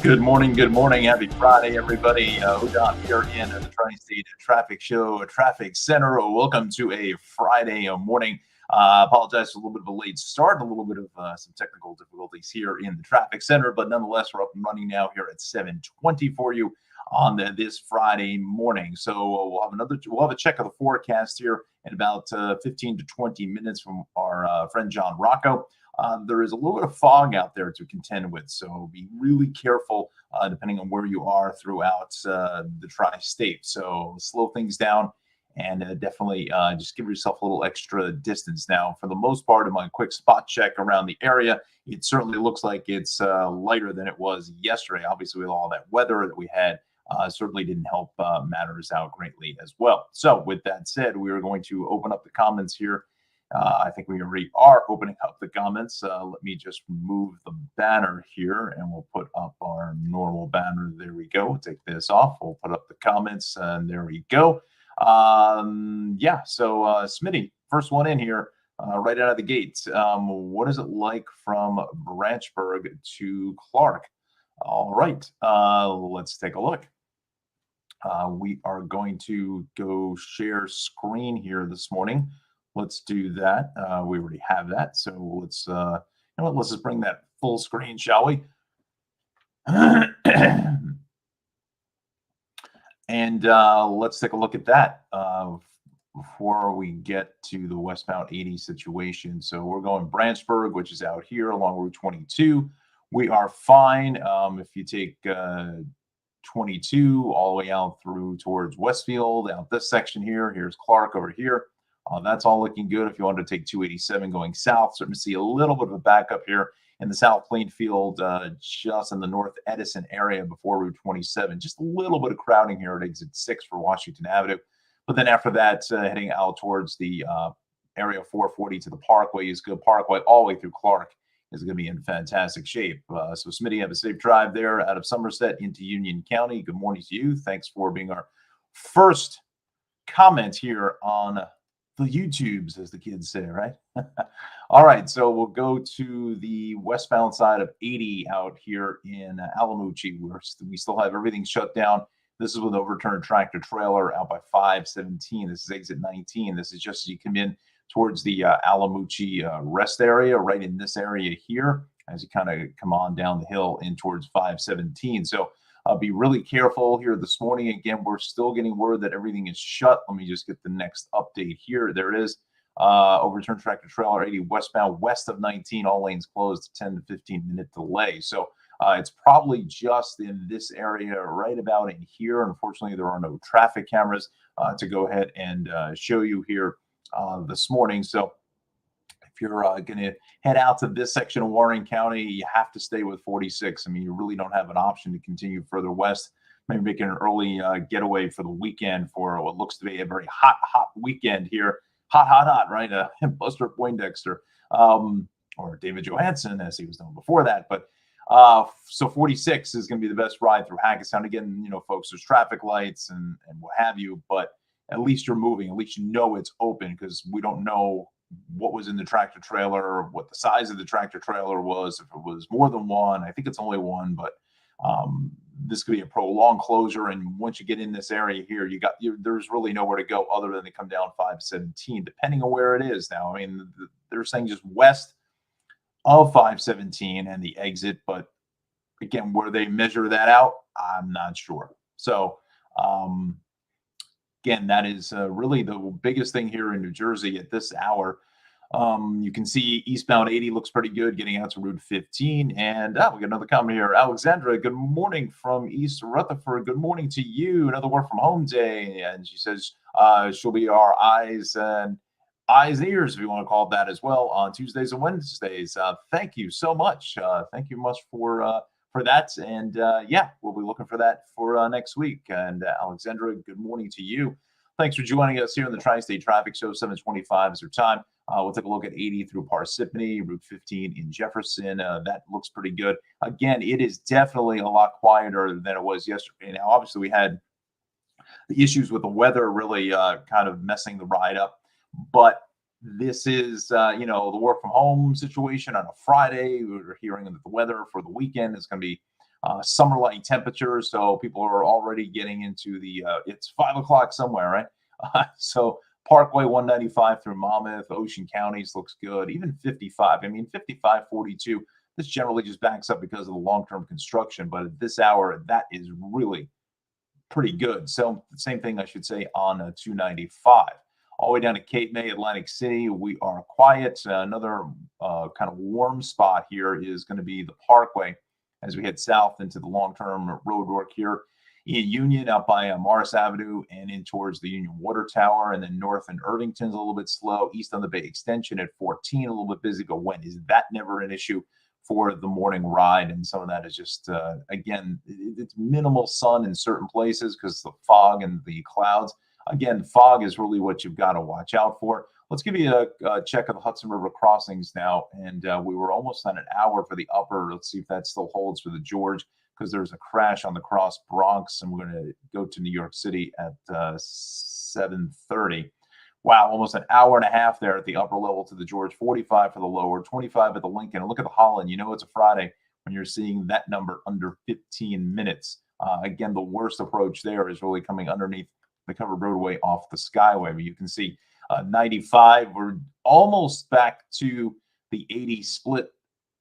Good morning, good morning. Happy Friday, everybody. Udon here in the Tri-State Traffic Show, Traffic Center. Welcome to a Friday morning. Apologize for a little bit of a late start, a little bit of some technical difficulties here in the Traffic Center, but nonetheless, we're up and running now here at 7:20 for you on this Friday morning. So we'll have a check of the forecast here in about 15 to 20 minutes from our friend John Rocco. There is a little bit of fog out there to contend with, so be really careful depending on where you are throughout the tri-state. So slow things down and definitely just give yourself a little extra distance. Now, for the most part, in my quick spot check around the area, it certainly looks like it's lighter than it was yesterday. Obviously, with all that weather that we had, certainly didn't help matters out greatly as well. So, with that said, we are going to open up the comments here. I think we already are opening up the comments. Let me just remove the banner here and we'll put up our normal banner. There we go. We'll take this off. We'll put up the comments and there we go. Yeah, so Smitty, first one in here, right out of the gates. What is it like from Branchburg to Clark? All right, let's take a look. We are going to go share screen here this morning. Let's do that. We already have that, so let's you know what? Let's just bring that full screen, shall we? And let's take a look at that before we get to the westbound 80 situation. So we're going Branchburg, which is out here along Route 22. We are fine. If you take 22 all the way out through towards Westfield, out this section here, here's Clark over here. That's all looking good. If you wanted to take 287 going south, starting to see a little bit of a backup here in the South Plainfield, just in the North Edison area before Route 27. Just a little bit of crowding here at exit 6 for Washington Avenue. But then after that, heading out towards the area 440 to the Parkway is good. Parkway all the way through Clark is going to be in fantastic shape. So Smitty, have a safe drive there out of Somerset into Union County. Good morning to you. Thanks for being our first comment here on the YouTubes, as the kids say, right? All right, so we'll go to the westbound side of 80 out here in Alamucci, where we still have everything shut down. This is with overturned tractor trailer out by 517. This is exit 19. This is just as you come in towards the Alamucci rest area, right in this area here, as you kind of come on down the hill in towards 517. So be really careful here this morning. Again, we're still getting word that everything is shut. Let me just get the next update here. There it is. Overturned tractor trailer 80 westbound west of 19. All lanes closed, 10 to 15 minute delay. So it's probably just in this area right about in here. Unfortunately, there are no traffic cameras to go ahead and show you here this morning. So if you're going to head out to this section of Warren County, you have to stay with 46. I mean, you really don't have an option to continue further west. Maybe make an early getaway for the weekend for what looks to be a very hot weekend here. Hot, right? Buster Poindexter or David Johansen, as he was known before that. But so 46 is going to be the best ride through Hackettstown. Again, you know, folks, there's traffic lights and what have you, but at least you're moving. At least you know it's open, because we don't know what was in the tractor trailer, what the size of the tractor trailer was, if it was more than one. I think it's only one, but this could be a prolonged closure. And once you get in this area here, there's really nowhere to go other than to come down 517, depending on where it is. Now, I mean, they're saying just west of 517 and the exit, but again, where they measure that out, I'm not sure. So again, that is really the biggest thing here in New Jersey at this hour. You can see eastbound 80 looks pretty good getting out to Route 15. And we got another comment here. Alexandra, good morning from East Rutherford. Good morning to you. Another work from home day. And she says she'll be our eyes and ears, if you want to call it that, as well, on Tuesdays and Wednesdays. Thank you so much. Thank you much for that. And yeah, we'll be looking for that for next week. And Alexandra, good morning to you. Thanks for joining us here in the Tri-State Traffic Show. 7:25 is your time. We'll take a look at 80 through Parsippany, Route 15 in Jefferson. That looks pretty good. Again, it is definitely a lot quieter than it was yesterday. Now, obviously, we had the issues with the weather really kind of messing the ride up. But this is, the work from home situation on a Friday. We're hearing that the weather for the weekend is going to be summer-like temperatures. So people are already getting into the, it's 5 o'clock somewhere, right? So Parkway 195 through Monmouth, Ocean Counties looks good. Even 55. I mean, 55, 42. This generally just backs up because of the long-term construction. But at this hour, that is really pretty good. So the same thing I should say on 295. All the way down to Cape May, Atlantic City, we are quiet. Another kind of warm spot here is going to be the Parkway as we head south into the long-term road work here in Union, out by Morris Avenue and in towards the Union Water Tower, and then north in Irvington's a little bit slow. East on the Bay Extension at 14, a little bit busy, but when is that never an issue for the morning ride? And some of that is just, again, it's minimal sun in certain places because the fog and the clouds. Again, fog is really what you've got to watch out for. Let's give you a check of the Hudson River crossings now. And we were almost on an hour for the upper. Let's see if that still holds for the George, because there's a crash on the Cross Bronx, and we're going to go to New York City at 7:30. Wow, almost an hour and a half there at the upper level to the George, 45 for the lower, 25 at the Lincoln. And look at the Holland. You know it's a Friday when you're seeing that number under 15 minutes. Again, the worst approach there is really coming underneath the covered roadway off the Skyway. But you can see 95, we're almost back to the 80 split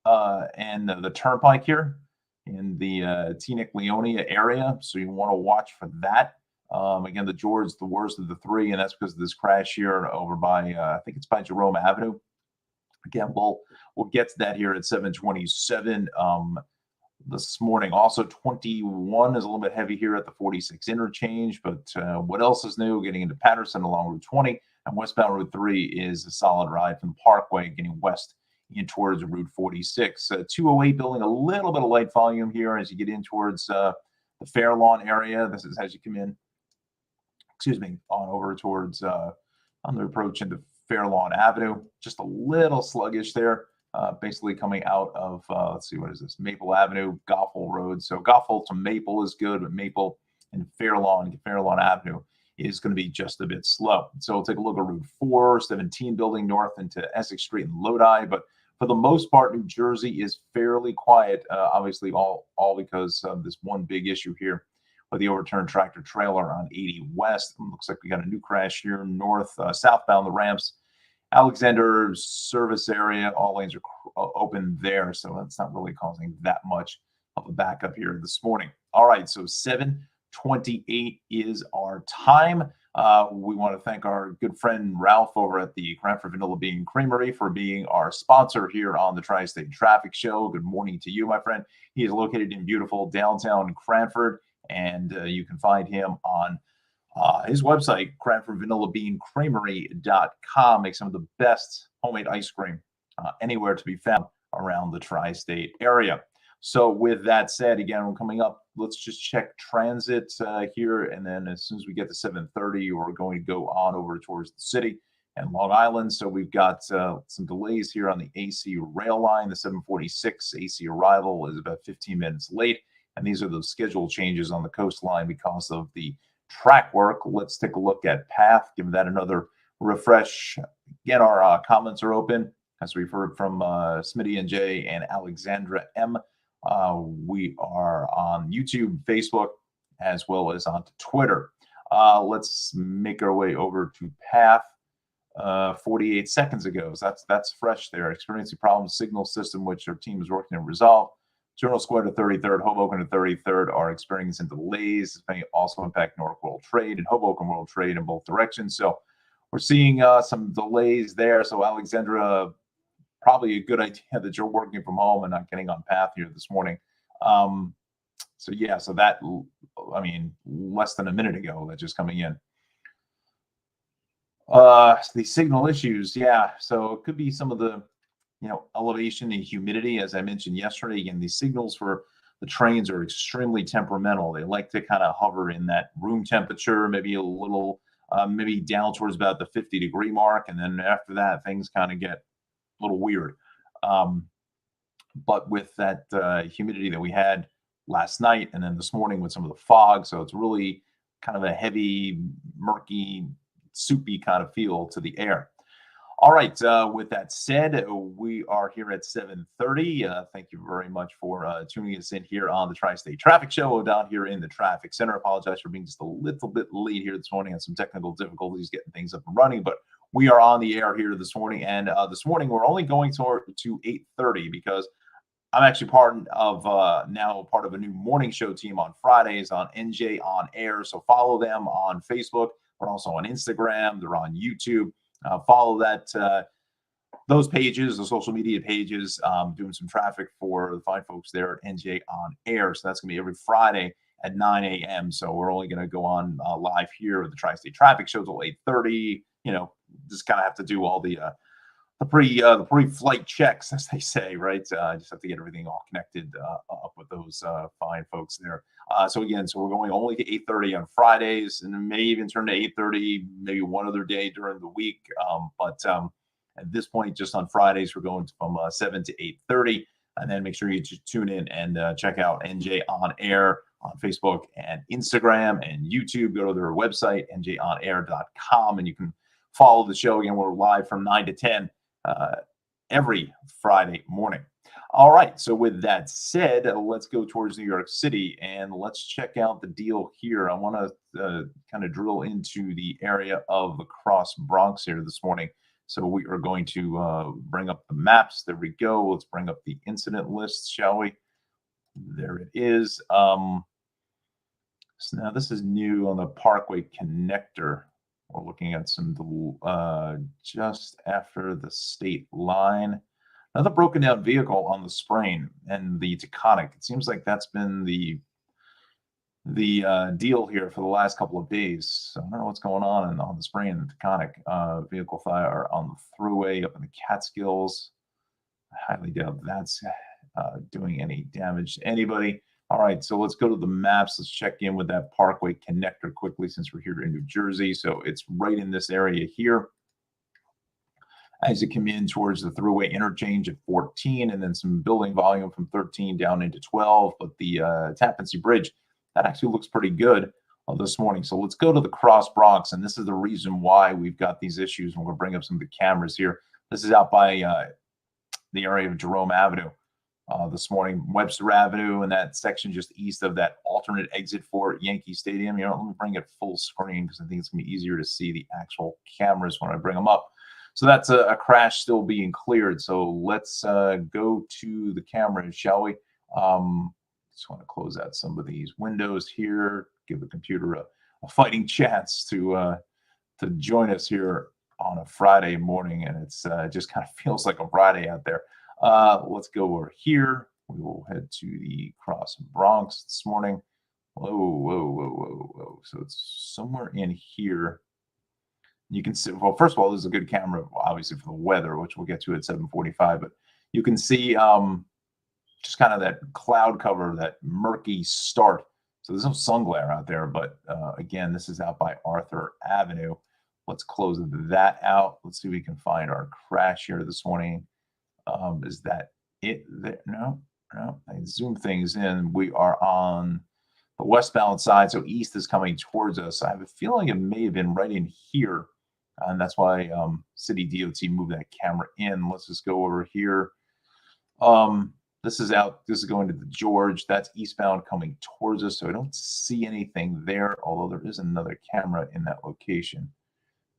and the turnpike here in the Teaneck-Leonia area. So you want to watch for that. Again, the George, the worst of the three, and that's because of this crash here over by, I think it's by Jerome Avenue. Again, we'll get to that here at 7:27 this morning. Also, 21 is a little bit heavy here at the 46 interchange, but what else is new? Getting into Patterson along Route 20, and westbound Route 3 is a solid ride from the Parkway getting west in towards Route 46. 208 building a little bit of light volume here as you get in towards the Fair Lawn area. This is as you come in, on over towards on the approach into Fair Lawn Avenue. Just a little sluggish there, basically coming out of, let's see, what is this? Maple Avenue, Goffle Road. So Goffle to Maple is good, but Maple and Fair Lawn Avenue is going to be just a bit slow. So we'll take a look at Route 417 building north into Essex Street and Lodi. But for the most part, New Jersey is fairly quiet, obviously all because of this one big issue here with the overturned tractor trailer on 80 West. Looks like we got a new crash here north, southbound the ramps. Alexander service area, all lanes are open there, so that's not really causing that much of a backup here this morning. All right, so 7:28 is our time. We want to thank our good friend Ralph over at the Cranford Vanilla Bean Creamery for being our sponsor here on the Tri-State Traffic Show. Good morning to you, my friend. He is located in beautiful downtown Cranford, and you can find him on his website, CranfordVanillaBeanCreamery.com. Makes some of the best homemade ice cream anywhere to be found around the tri-state area. So with that said, again, we're coming up. Let's just check transit here. And then as soon as we get to 7:30, we're going to go on over towards the city and Long Island. So we've got some delays here on the AC rail line. The 746 AC arrival is about 15 minutes late. And these are the schedule changes on the coastline because of the track work. Let's take a look at PATH, give that another refresh. Again, our comments are open, as we've heard from Smitty and Jay and Alexandra M. We are on YouTube, Facebook, as well as on Twitter. Let's make our way over to PATH. 48 seconds ago. So that's fresh there. Experiencing problems, signal system, which our team is working to resolve. General Square to 33rd, Hoboken to 33rd are experiencing delays. This may also impact Newark World Trade and Hoboken World Trade in both directions. So we're seeing some delays there. So Alexandra, probably a good idea that you're working from home and not getting on PATH here this morning. So yeah, so that, I mean, less than a minute ago, that's just coming in. The signal issues, yeah. So it could be some of the, elevation and humidity, as I mentioned yesterday. Again, these signals for the trains are extremely temperamental. They like to kind of hover in that room temperature, maybe a little, maybe down towards about the 50-degree mark. And then after that, things kind of get a little weird. But with that humidity that we had last night and then this morning with some of the fog, so it's really kind of a heavy, murky, soupy kind of feel to the air. All right. With that said, we are here at 7:30. Thank you very much for tuning us in here on the Tri-State Traffic Show down here in the Traffic Center. Apologize for being just a little bit late here this morning and some technical difficulties getting things up and running, but we are on the air here this morning. And this morning we're only going to 8:30 because I'm actually now part of a new morning show team on Fridays on NJ On Air. So follow them on Facebook, but also on Instagram. They're on YouTube. Follow those pages, the social media pages, doing some traffic for the fine folks there at NJ On Air. So that's going to be every Friday at 9 a.m. So we're only going to go on live here with the Tri-State Traffic Show till 8:30. Just kind of have to do all the pre-flight checks, as they say, right? Just have to get everything all connected up with those fine folks there. So we're going only to 8:30 on Fridays, and it may even turn to 8:30 maybe one other day during the week. But at this point, just on Fridays, we're going from 7 to 8:30, and then make sure you tune in and check out NJ On Air on Facebook and Instagram and YouTube. Go to their website, njonair.com, and you can follow the show. Again, we're live from 9 to 10 every Friday morning. All right. So with that said, let's go towards New York City and let's check out the deal here. I want to kind of drill into the area of the Cross Bronx here this morning. So we are going to bring up the maps. There we go. Let's bring up the incident list, shall we? There it is. So now this is new on the Parkway Connector. We're looking at some just after the state line. Another broken down vehicle on the Sprain and the Taconic. It seems like that's been the deal here for the last couple of days. So I don't know what's going on the Sprain and the Taconic. Vehicle fire on the thruway up in the Catskills. I highly doubt that's doing any damage to anybody. All right, so let's go to the maps. Let's check in with that Parkway Connector quickly since we're here in New Jersey. So it's right in this area here. As you come in towards the thruway interchange at 14, and then some building volume from 13 down into 12. But the Tappan Zee Bridge, that actually looks pretty good this morning. So let's go to the Cross Bronx, and this is the reason why we've got these issues. And we'll bring up some of the cameras here. This is out by the area of Jerome Avenue. This morning, Webster Avenue and that section just east of that alternate exit for Yankee Stadium. Let me bring it full screen because I think it's going to be easier to see the actual cameras when I bring them up. So that's a crash still being cleared. So let's go to the cameras, shall we? Just want to close out some of these windows here, give the computer a fighting chance to join us here on a Friday morning, and it's just kind of feels like a Friday out there. Let's go over here. We will head to the Cross Bronx this morning. Whoa. So it's somewhere in here. You can see, well, first of all, this is a good camera, obviously, for the weather, which we'll get to at 7:45. But you can see just kind of that cloud cover, that murky start. So there's no sun glare out there. But again, this is out by Arthur Avenue. Let's close that out. Let's see if we can find our crash here this morning. Is that it? No. I zoom things in. We are on the westbound side, so east is coming towards us. I have a feeling it may have been right in here, and that's why City DOT moved that camera in. Let's just go over here. This is out. This is going to the George. That's eastbound coming towards us, so I don't see anything there, although there is another camera in that location.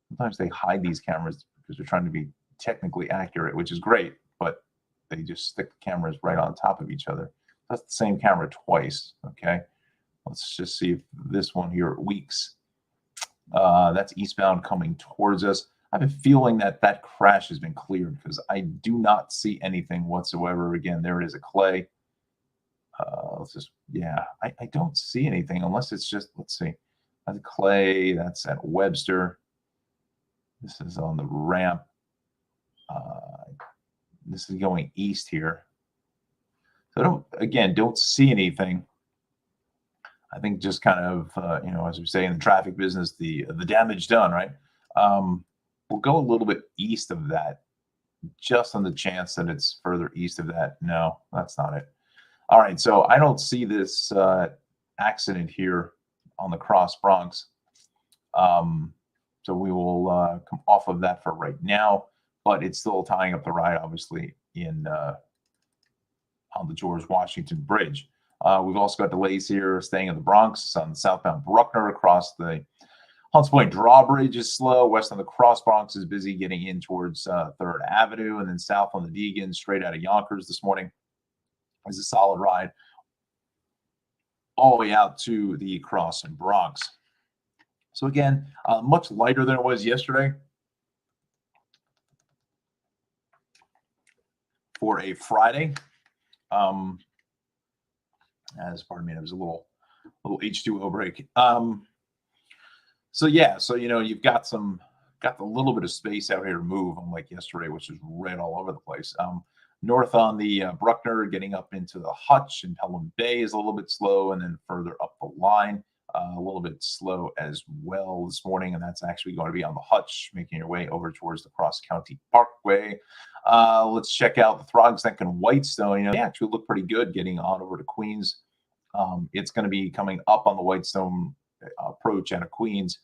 Sometimes they hide these cameras because they're trying to be technically accurate, which is great, but they just stick the cameras right on top of each other. That's the same camera twice, okay? Let's just see if this one here, Weeks, that's eastbound coming towards us. I have a feeling that that crash has been cleared because I do not see anything whatsoever. Again, there it is, a Clay. Let's just, yeah, I don't see anything unless it's just, let's see. That's Clay, that's at Webster. This is on the ramp. This is going east here. So don't see anything. I think just kind of, as we say in the traffic business, the damage done, right? We'll go a little bit east of that, just on the chance that it's further east of that. No, that's not it. All right, so I don't see this accident here on the Cross Bronx. So we will come off of that for right now. but it's still tying up the ride, obviously, in on the George Washington Bridge. We've also got delays here staying in the Bronx on the southbound Bruckner across the Hunts Point Drawbridge is slow. West on the Cross Bronx is busy getting in towards 3rd Avenue, and then south on the Deegan, straight out of Yonkers this morning, is a solid ride all the way out to the Cross and Bronx. So again, much lighter than it was yesterday for a Friday. As pardon me, it was a little H2O break. So yeah, so you've got the little bit of space out here to move, unlike yesterday, which was red all over the place. North on the Bruckner, getting up into the Hutch and Pelham Bay is a little bit slow, and then further up the line, a little bit slow as well this morning, and that's actually going to be on the Hutch, making your way over towards the Cross County Parkway. Let's check out the Throgs Neck and Whitestone. They actually look pretty good getting on over to Queens. It's going to be coming up on the Whitestone approach out of Queens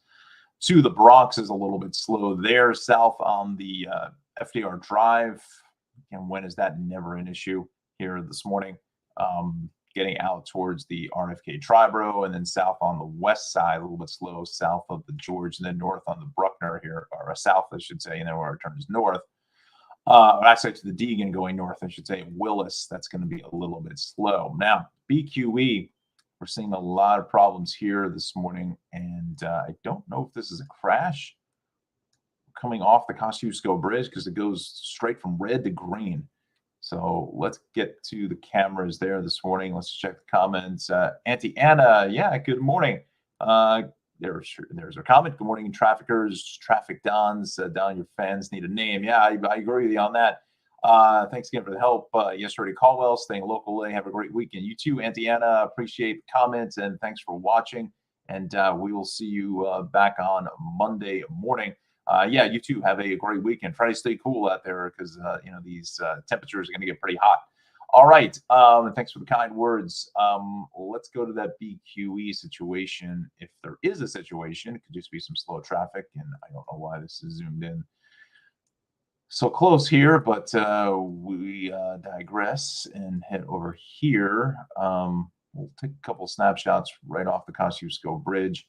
to the Bronx is a little bit slow there. South on the FDR Drive, and when is that never an issue here this morning? Getting out towards the RFK Triborough, and then south on the west side, a little bit slow south of the George, and then north on the Bruckner here, or south, I should say, and then where it turns north. Actually, to the Deegan going north, I should say, Willis, that's going to be a little bit slow. Now, BQE, we're seeing a lot of problems here this morning, and I don't know if this is a crash coming off the Kosciuszko Bridge because it goes straight from red to green. So let's get to the cameras there this morning. Let's check the comments. Auntie Anna, yeah, good morning. There's her comment. Good morning, traffickers, traffic dons. Don, your fans need a name. Yeah, I agree with you on that. Thanks again for the help yesterday. Caldwell, staying local. Have a great weekend. You too, Auntie Anna. Appreciate the comments and thanks for watching. And we will see you back on Monday morning. Yeah, you too have a great weekend. Try to stay cool out there because these temperatures are going to get pretty hot. All right. And thanks for the kind words. Let's go to that BQE situation. If there is a situation, it could just be some slow traffic, and I don't know why this is zoomed in so close here, but we digress and head over here. We'll take a couple snapshots right off the Kosciuszko Bridge.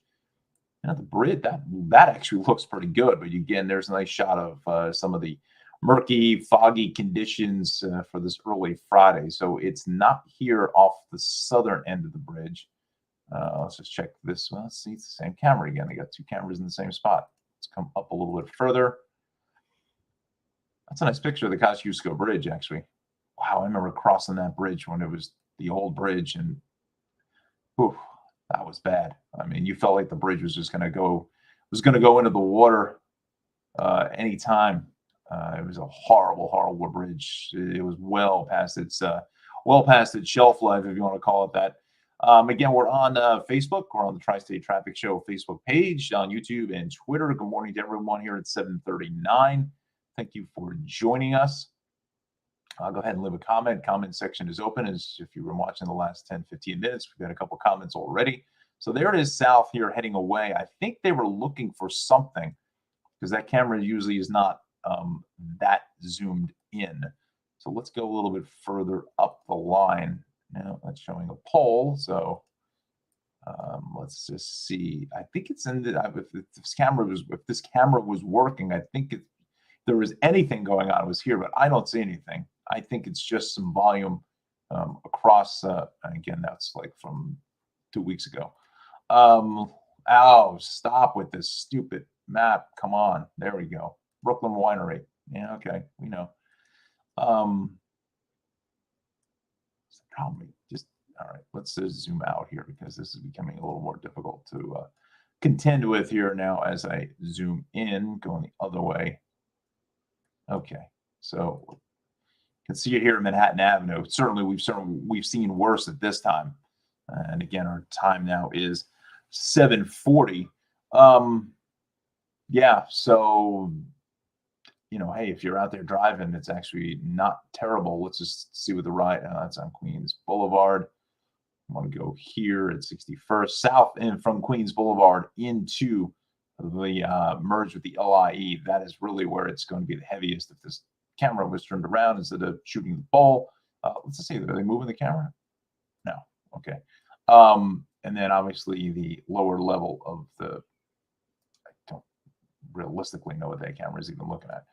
The bridge that actually looks pretty good, but again, there's a nice shot of some of the murky, foggy conditions for this early Friday. So it's not here off the southern end of the bridge. Let's just check this one. Let's see, it's the same camera again. I got two cameras in the same spot. Let's come up a little bit further. That's a nice picture of the Kosciuszko Bridge, actually. Wow, I remember crossing that bridge when it was the old bridge, and whew, that was bad. I mean, you felt like the bridge was just going to go into the water anytime. It was a horrible, horrible bridge. It was well past its shelf life, if you want to call it that. Again, we're on Facebook. We're on the Tri-State Traffic Show Facebook page, on YouTube and Twitter. Good morning to everyone here at 7:39. Thank you for joining us. Go ahead and leave a comment. Comment section is open. As if you were watching the last 10, 15 minutes, we've got a couple comments already. So there it is south here heading away. I think they were looking for something because that camera usually is not that zoomed in. So let's go a little bit further up the line. Now that's showing a pole. So let's just see. I think it's in the, if this camera was working, I think if there was anything going on, it was here, but I don't see anything. I think it's just some volume across. Again, that's like from 2 weeks ago. Oh, stop with this stupid map. Come on. There we go. Brooklyn Winery. Yeah, okay. We know. It's the problem. All right. Let's just zoom out here because this is becoming a little more difficult to contend with here now as I zoom in, going the other way. Okay. So you can see it here at Manhattan Avenue. Certainly, we've seen worse at this time. And again, our time now is 7:40. Yeah, so hey, if you're out there driving, it's actually not terrible. Let's just see what the ride. That's on Queens Boulevard. I want to go here at 61st south and from Queens Boulevard into the merge with the LIE, that is really where it's going to be the heaviest. If this camera was turned around instead of shooting the ball, let's just see, are they moving the camera? No. Okay. And then obviously the lower level of the, I don't realistically know what that camera is even looking at.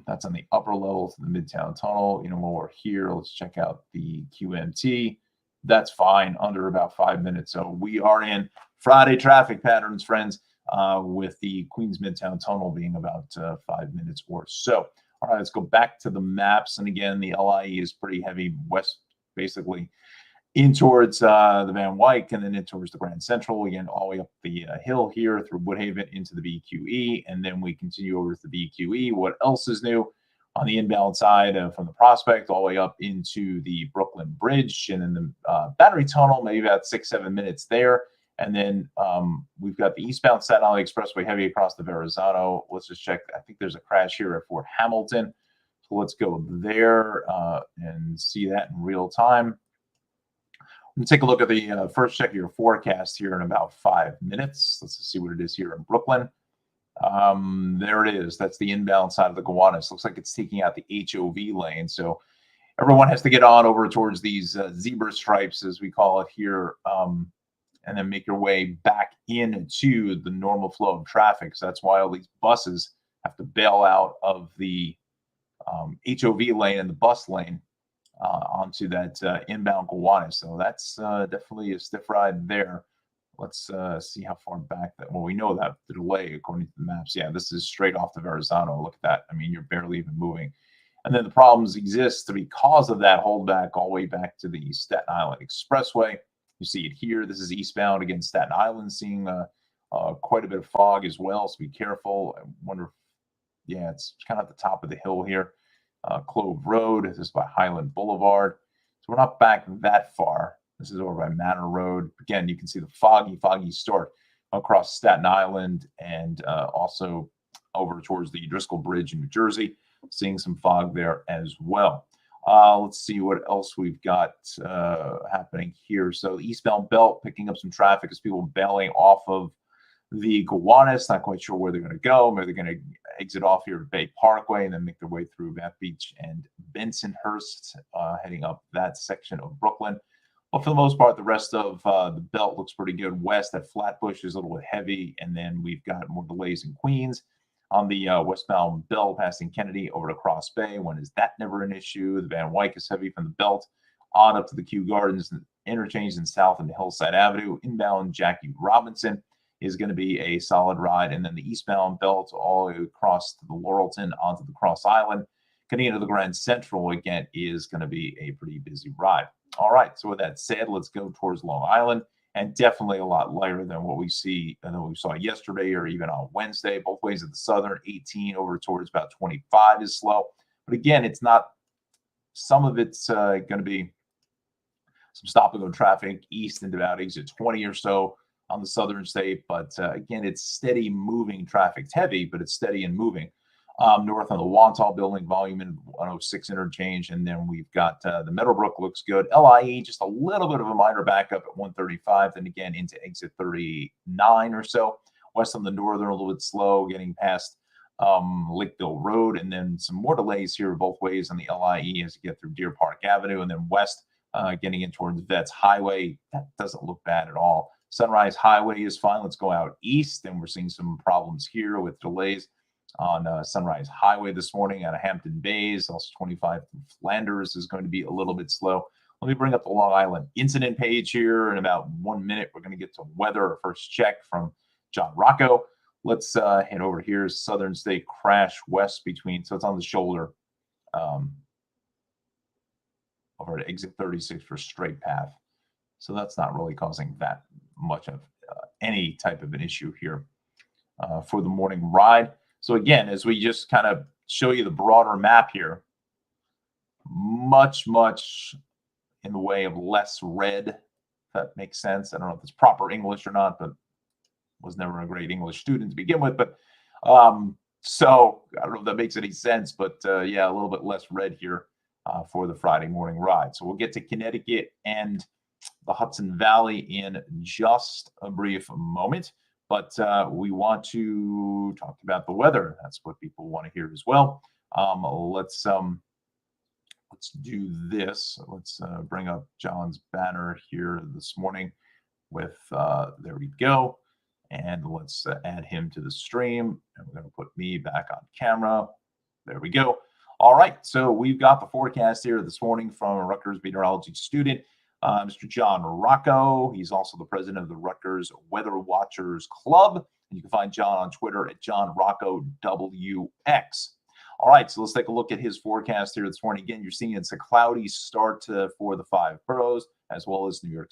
That's on the upper levels of the Midtown Tunnel. You know, while we're here, let's check out the QMT. That's fine, under about 5 minutes. So we are in Friday traffic patterns, friends, with the Queens Midtown Tunnel being about 5 minutes or so. All right, let's go back to the maps. And again, the LIE is pretty heavy west, basically in towards the Van Wyck and then in towards the Grand Central, again, all the way up the hill here through Woodhaven into the BQE. And then we continue over to the BQE. What else is new? On the inbound side from the Prospect all the way up into the Brooklyn Bridge and then the Battery Tunnel, maybe about 6-7 minutes there. And then we've got the eastbound Staten Island Expressway heavy across the Verrazano. Let's just check. I think there's a crash here at Fort Hamilton. So let's go there and see that in real time. Let's take a look at the first check of your forecast here in about 5 minutes. Let's see what it is here in Brooklyn. There it is. That's the inbound side of the Gowanus. Looks like it's taking out the HOV lane. So everyone has to get on over towards these zebra stripes, as we call it here, and then make your way back into the normal flow of traffic. So that's why all these buses have to bail out of the HOV lane and the bus lane onto that inbound Gowanus. So that's definitely a stiff ride there. Let's see how far back that. Well, we know that the delay, according to the maps, yeah, this is straight off the Verrazano. Look at that. I mean, you're barely even moving. And then the problems exist because of that holdback all the way back to the Staten Island Expressway. You see it here. This is eastbound against Staten Island, seeing quite a bit of fog as well. So be careful. I wonder if, yeah, it's kind of at the top of the hill here. Clove Road. This is by Highland Boulevard. So we're not back that far. This is over by Manor Road. Again, you can see the foggy start across Staten Island and also over towards the Driscoll Bridge in New Jersey. Seeing some fog there as well. Let's see what else we've got happening here. So the eastbound belt picking up some traffic as people bailing off of the Gowanus. Not quite sure where they're going to go. Maybe they're going to exit off here at Bay Parkway and then make their way through Bath Beach and Bensonhurst, heading up that section of Brooklyn. But for the most part, the rest of the belt looks pretty good. West at Flatbush is a little bit heavy, and then we've got more delays in Queens. On the westbound belt passing Kennedy over to Cross Bay. When is that never an issue? The Van Wyck is heavy from the belt on up to the Kew Gardens interchange in South and Hillside Avenue. Inbound Jackie Robinson is going to be a solid ride. And then the eastbound belt all across to the Laurelton onto the Cross Island. Getting into the Grand Central again is going to be a pretty busy ride. All right. So with that said, let's go towards Long Island. And definitely a lot lighter than what we saw yesterday or even on Wednesday. Both ways at the Southern, 18 over towards about 25 is slow. But again, it's not. Some of it's going to be some stop and go traffic east into about exit 20 or so on the Southern state. But again, it's steady moving traffic. It's heavy, but it's steady and moving. North on the Wantagh building, volume in 106 interchange. And then we've got the Meadowbrook looks good. LIE, just a little bit of a minor backup at 135. Then again, into exit 39 or so. West on the Northern, a little bit slow, getting past Lakeville Road. And then some more delays here both ways on the LIE as you get through Deer Park Avenue. And then west, getting in towards Vets Highway. That doesn't look bad at all. Sunrise Highway is fine. Let's go out east. And we're seeing some problems here with delays on Sunrise Highway this morning out of Hampton Bays. Also 25 Flanders is going to be a little bit slow. Let me bring up the Long Island incident page here. In about 1 minute, we're going to get to weather. Our first check from John Rocco. Let's head over here. Southern State crash west between, so it's on the shoulder over to exit 36 for straight path. So that's not really causing that much of any type of an issue here for the morning ride. So again, as we just kind of show you the broader map here, much in the way of less red, if that makes sense. I don't know if it's proper English or not, but was never a great English student to begin with. But so I don't know if that makes any sense, but yeah, a little bit less red here for the Friday morning ride. So we'll get to Connecticut and the Hudson Valley in just a brief moment. But we want to talk about the weather. That's what people want to hear as well. Let's do this. Let's bring up John's banner here this morning with, there we go. And let's add him to the stream. And we're going to put me back on camera. There we go. All right. So we've got the forecast here this morning from a Rutgers meteorology student, Mr. John Rocco. He's also the president of the Rutgers Weather Watchers Club. And you can find John on Twitter at John Rocco WX. All right, so let's take a look at his forecast here this morning. Again, you're seeing it's a cloudy start for the 5 boroughs, as well as New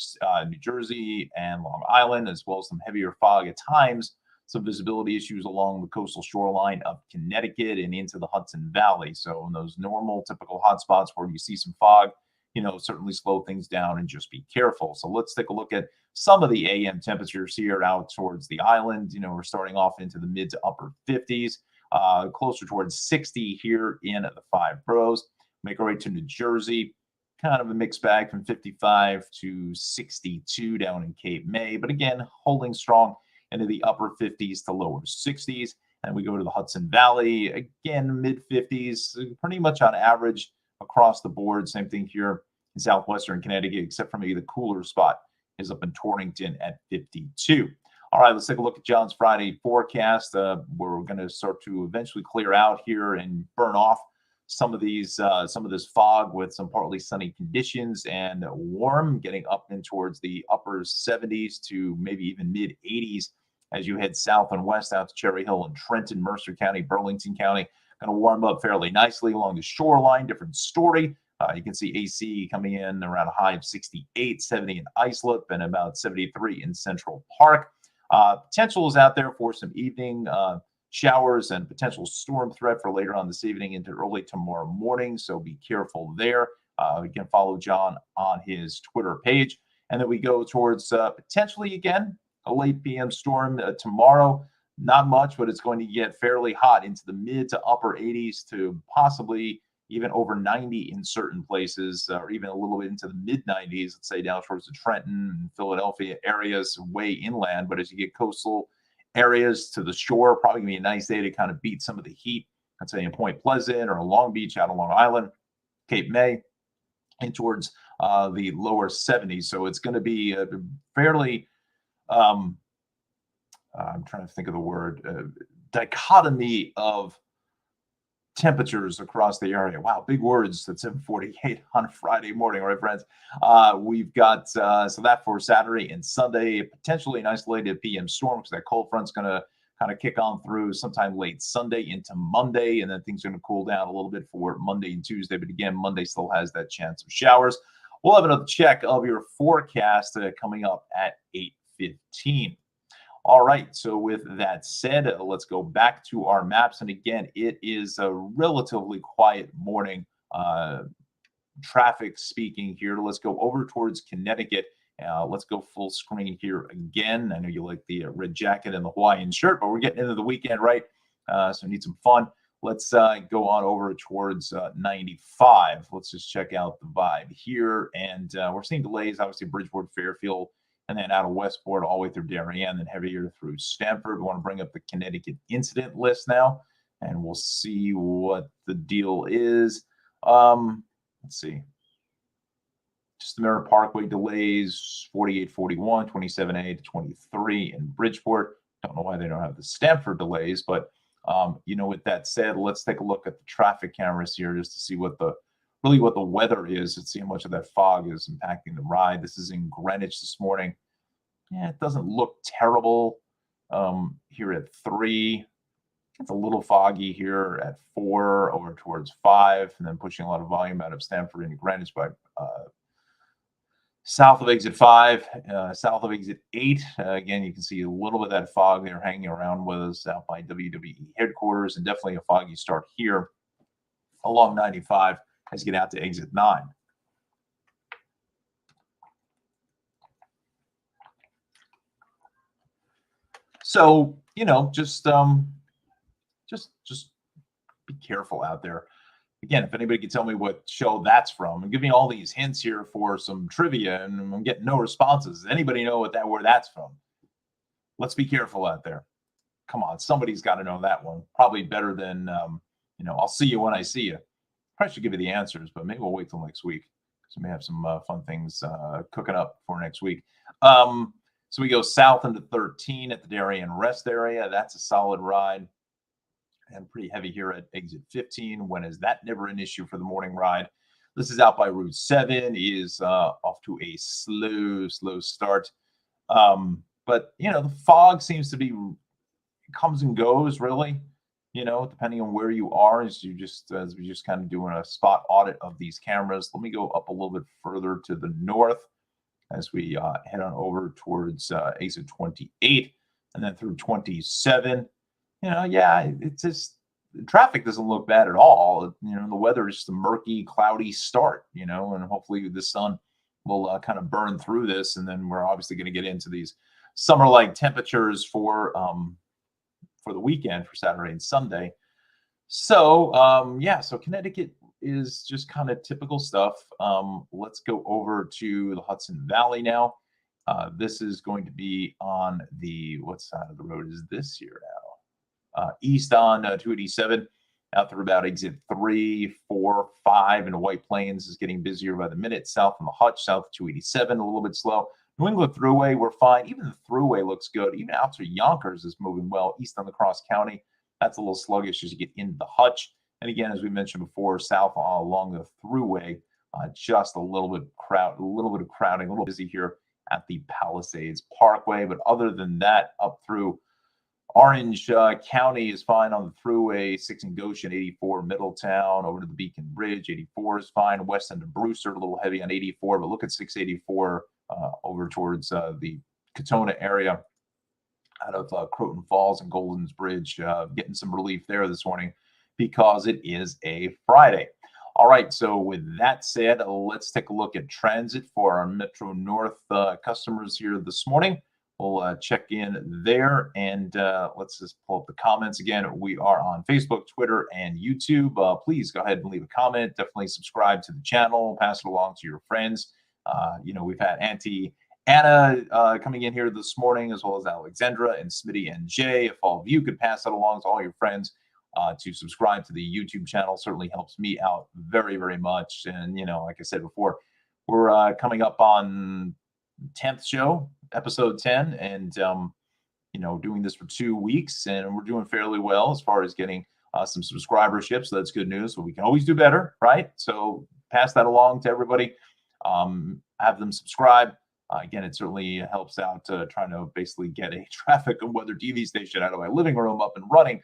Jersey and Long Island, as well as some heavier fog at times. Some visibility issues along the coastal shoreline of Connecticut and into the Hudson Valley. So in those normal, typical hotspots where you see some fog, certainly slow things down and just be careful. So let's take a look at some of the AM temperatures here out towards the island. We're starting off into the mid to upper 50s. Closer towards 60 here in the 5 boroughs. Make our way to New Jersey, kind of a mixed bag from 55 to 62 down in Cape May, but again, holding strong into the upper 50s to lower 60s. And we go to the Hudson Valley, again, mid 50s, pretty much on average across the board. Same thing here in southwestern Connecticut, except for maybe the cooler spot is up in Torrington at 52. All right, let's take a look at John's Friday forecast. We're going to start to eventually clear out here and burn off some of this fog with some partly sunny conditions and warm, getting up in towards the upper 70s to maybe even mid 80s as you head south and west out to Cherry Hill and Trenton, Mercer County, Burlington County. Going to warm up fairly nicely along the shoreline. Different story. You can see AC coming in around a high of 68, 70 in Islip, and about 73 in Central Park. Potential is out there for some evening showers and potential storm threat for later on this evening into early tomorrow morning. So be careful there. You can follow John on his Twitter page. And then we go towards potentially, again, a late PM storm tomorrow. Not much, but it's going to get fairly hot into the mid to upper 80s to possibly even over 90 in certain places, or even a little bit into the mid 90s, let's say down towards the Trenton and Philadelphia areas, way inland. But as you get coastal areas to the shore, probably gonna be a nice day to kind of beat some of the heat, let's say in Point Pleasant or Long Beach out on Long Island, Cape May, and towards the lower 70s. So it's going to be a fairly, I'm trying to think of the word, dichotomy of temperatures across the area. Wow, big words at 7:48 on a Friday morning, right, friends? We've got so that for Saturday and Sunday, potentially an isolated PM storm because that cold front's going to kind of kick on through sometime late Sunday into Monday, and then things are going to cool down a little bit for Monday and Tuesday. But again, Monday still has that chance of showers. We'll have another check of your forecast coming up at 8:15. All right, so with that said, let's go back to our maps. And again, it is a relatively quiet morning, traffic speaking here. Let's go over towards Connecticut. Let's go full screen here again. I know you like the red jacket and the Hawaiian shirt, but we're getting into the weekend, right? So need some fun. Let's go on over towards 95. Let's just check out the vibe here. And we're seeing delays, obviously, Bridgeport, Fairfield, and then out of Westport all the way through Darien, then heavier through Stamford. We want to bring up the Connecticut incident list now, and we'll see what the deal is. Let's see. Just the Merritt Parkway delays, 4841, 27A to 23 in Bridgeport. Don't know why they don't have the Stamford delays, but with that said, let's take a look at the traffic cameras here just to see what the weather is. Let's see how much of that fog is impacting the ride. This is in Greenwich this morning. Yeah, it doesn't look terrible here at 3. It's a little foggy here at 4 over towards 5, and then pushing a lot of volume out of Stamford into Greenwich by south of exit 5, south of exit 8. Again, you can see a little bit of that fog there hanging around with us out by WWE headquarters, and definitely a foggy start here along 95 as you get out to exit 9. So, just be careful out there. Again, if anybody can tell me what show that's from, and give me all these hints here for some trivia, and I'm getting no responses. Does anybody know where that's from? let's be careful out there. Come on, somebody's got to know that one. Probably better than, I'll see you when I see you. Probably should give you the answers, but maybe we'll wait till next week because we may have some fun things cooking up for next week. So we go south into 13 at the Darien Rest area. That's a solid ride and pretty heavy here at exit 15. When is that never an issue for the morning ride? This is out by Route 7. He is off to a slow start. But, the fog seems to be comes and goes, really, depending on where you are, as we just kind of doing a spot audit of these cameras. Let me go up a little bit further to the north as we head on over towards exit 28 and then through 27. It's just the traffic doesn't look bad at all. The weather is just a murky, cloudy start, and hopefully the sun will kind of burn through this. And then we're obviously going to get into these summer-like temperatures for the weekend, for Saturday and Sunday. So, so Connecticut is just kind of typical stuff. Let's go over to the Hudson Valley now. This is going to be on what side of the road is this here now? East on 287 out through about exit 3, 4, 5 into White Plains is getting busier by the minute. South on the Hutch, south 287, a little bit slow. New England Thruway, we're fine. Even the Thruway looks good. Even out to Yonkers is moving well. East on the Cross County, that's a little sluggish as you get into the Hutch. And again, as we mentioned before, south along the Thruway, just a little bit of crowding, a little busy here at the Palisades Parkway. But other than that, up through Orange County is fine on the Thruway. 6 in Goshen, 84 Middletown, over to the Beacon Bridge, 84 is fine. West end of Brewster, a little heavy on 84, but look at 684 over towards the Katona area out of Croton Falls and Golden's Bridge, getting some relief there this morning because it is a Friday. All right, so with that said, let's take a look at transit for our Metro North customers here this morning. We'll check in there, and let's just pull up the comments again. We are on Facebook, Twitter, and YouTube. Please go ahead and leave a comment. Definitely subscribe to the channel. Pass it along to your friends. We've had Auntie Anna coming in here this morning, as well as Alexandra and Smitty and Jay. If all of you could pass that along to all your friends to subscribe to the YouTube channel, certainly helps me out very, very much. And, like I said before, we're coming up on 10th show, episode 10, and doing this for 2 weeks, and we're doing fairly well as far as getting some subscribership. So that's good news. So we can always do better, right? So pass that along to everybody. Have them subscribe. Again, it certainly helps out trying to basically get a traffic and weather TV station out of my living room up and running.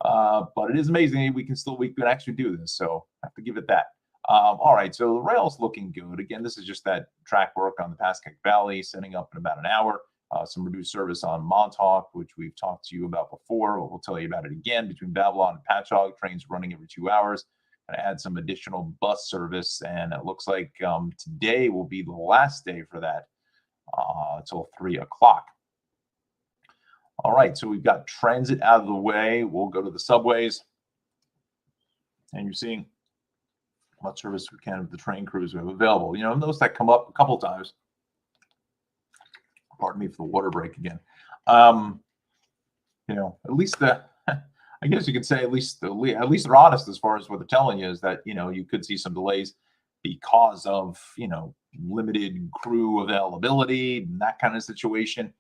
But it is amazing we can actually do this. So I have to give it that. All right, so the rail's looking good. Again, this is just that track work on the Pascack Valley, setting up in about an hour. Some reduced service on Montauk, which we've talked to you about before. We'll tell you about it again. Between Babylon and Patchogue, trains running every 2 hours. Going to add some additional bus service, and it looks like today will be the last day for that until 3 o'clock. All right, so we've got transit out of the way. We'll go to the subways, and you're seeing what service we can with the train crews we have available. Those that come up a couple times. Pardon me for the water break again. At least I guess you could say at least they're honest as far as what they're telling you is that you could see some delays because of limited crew availability and that kind of situation.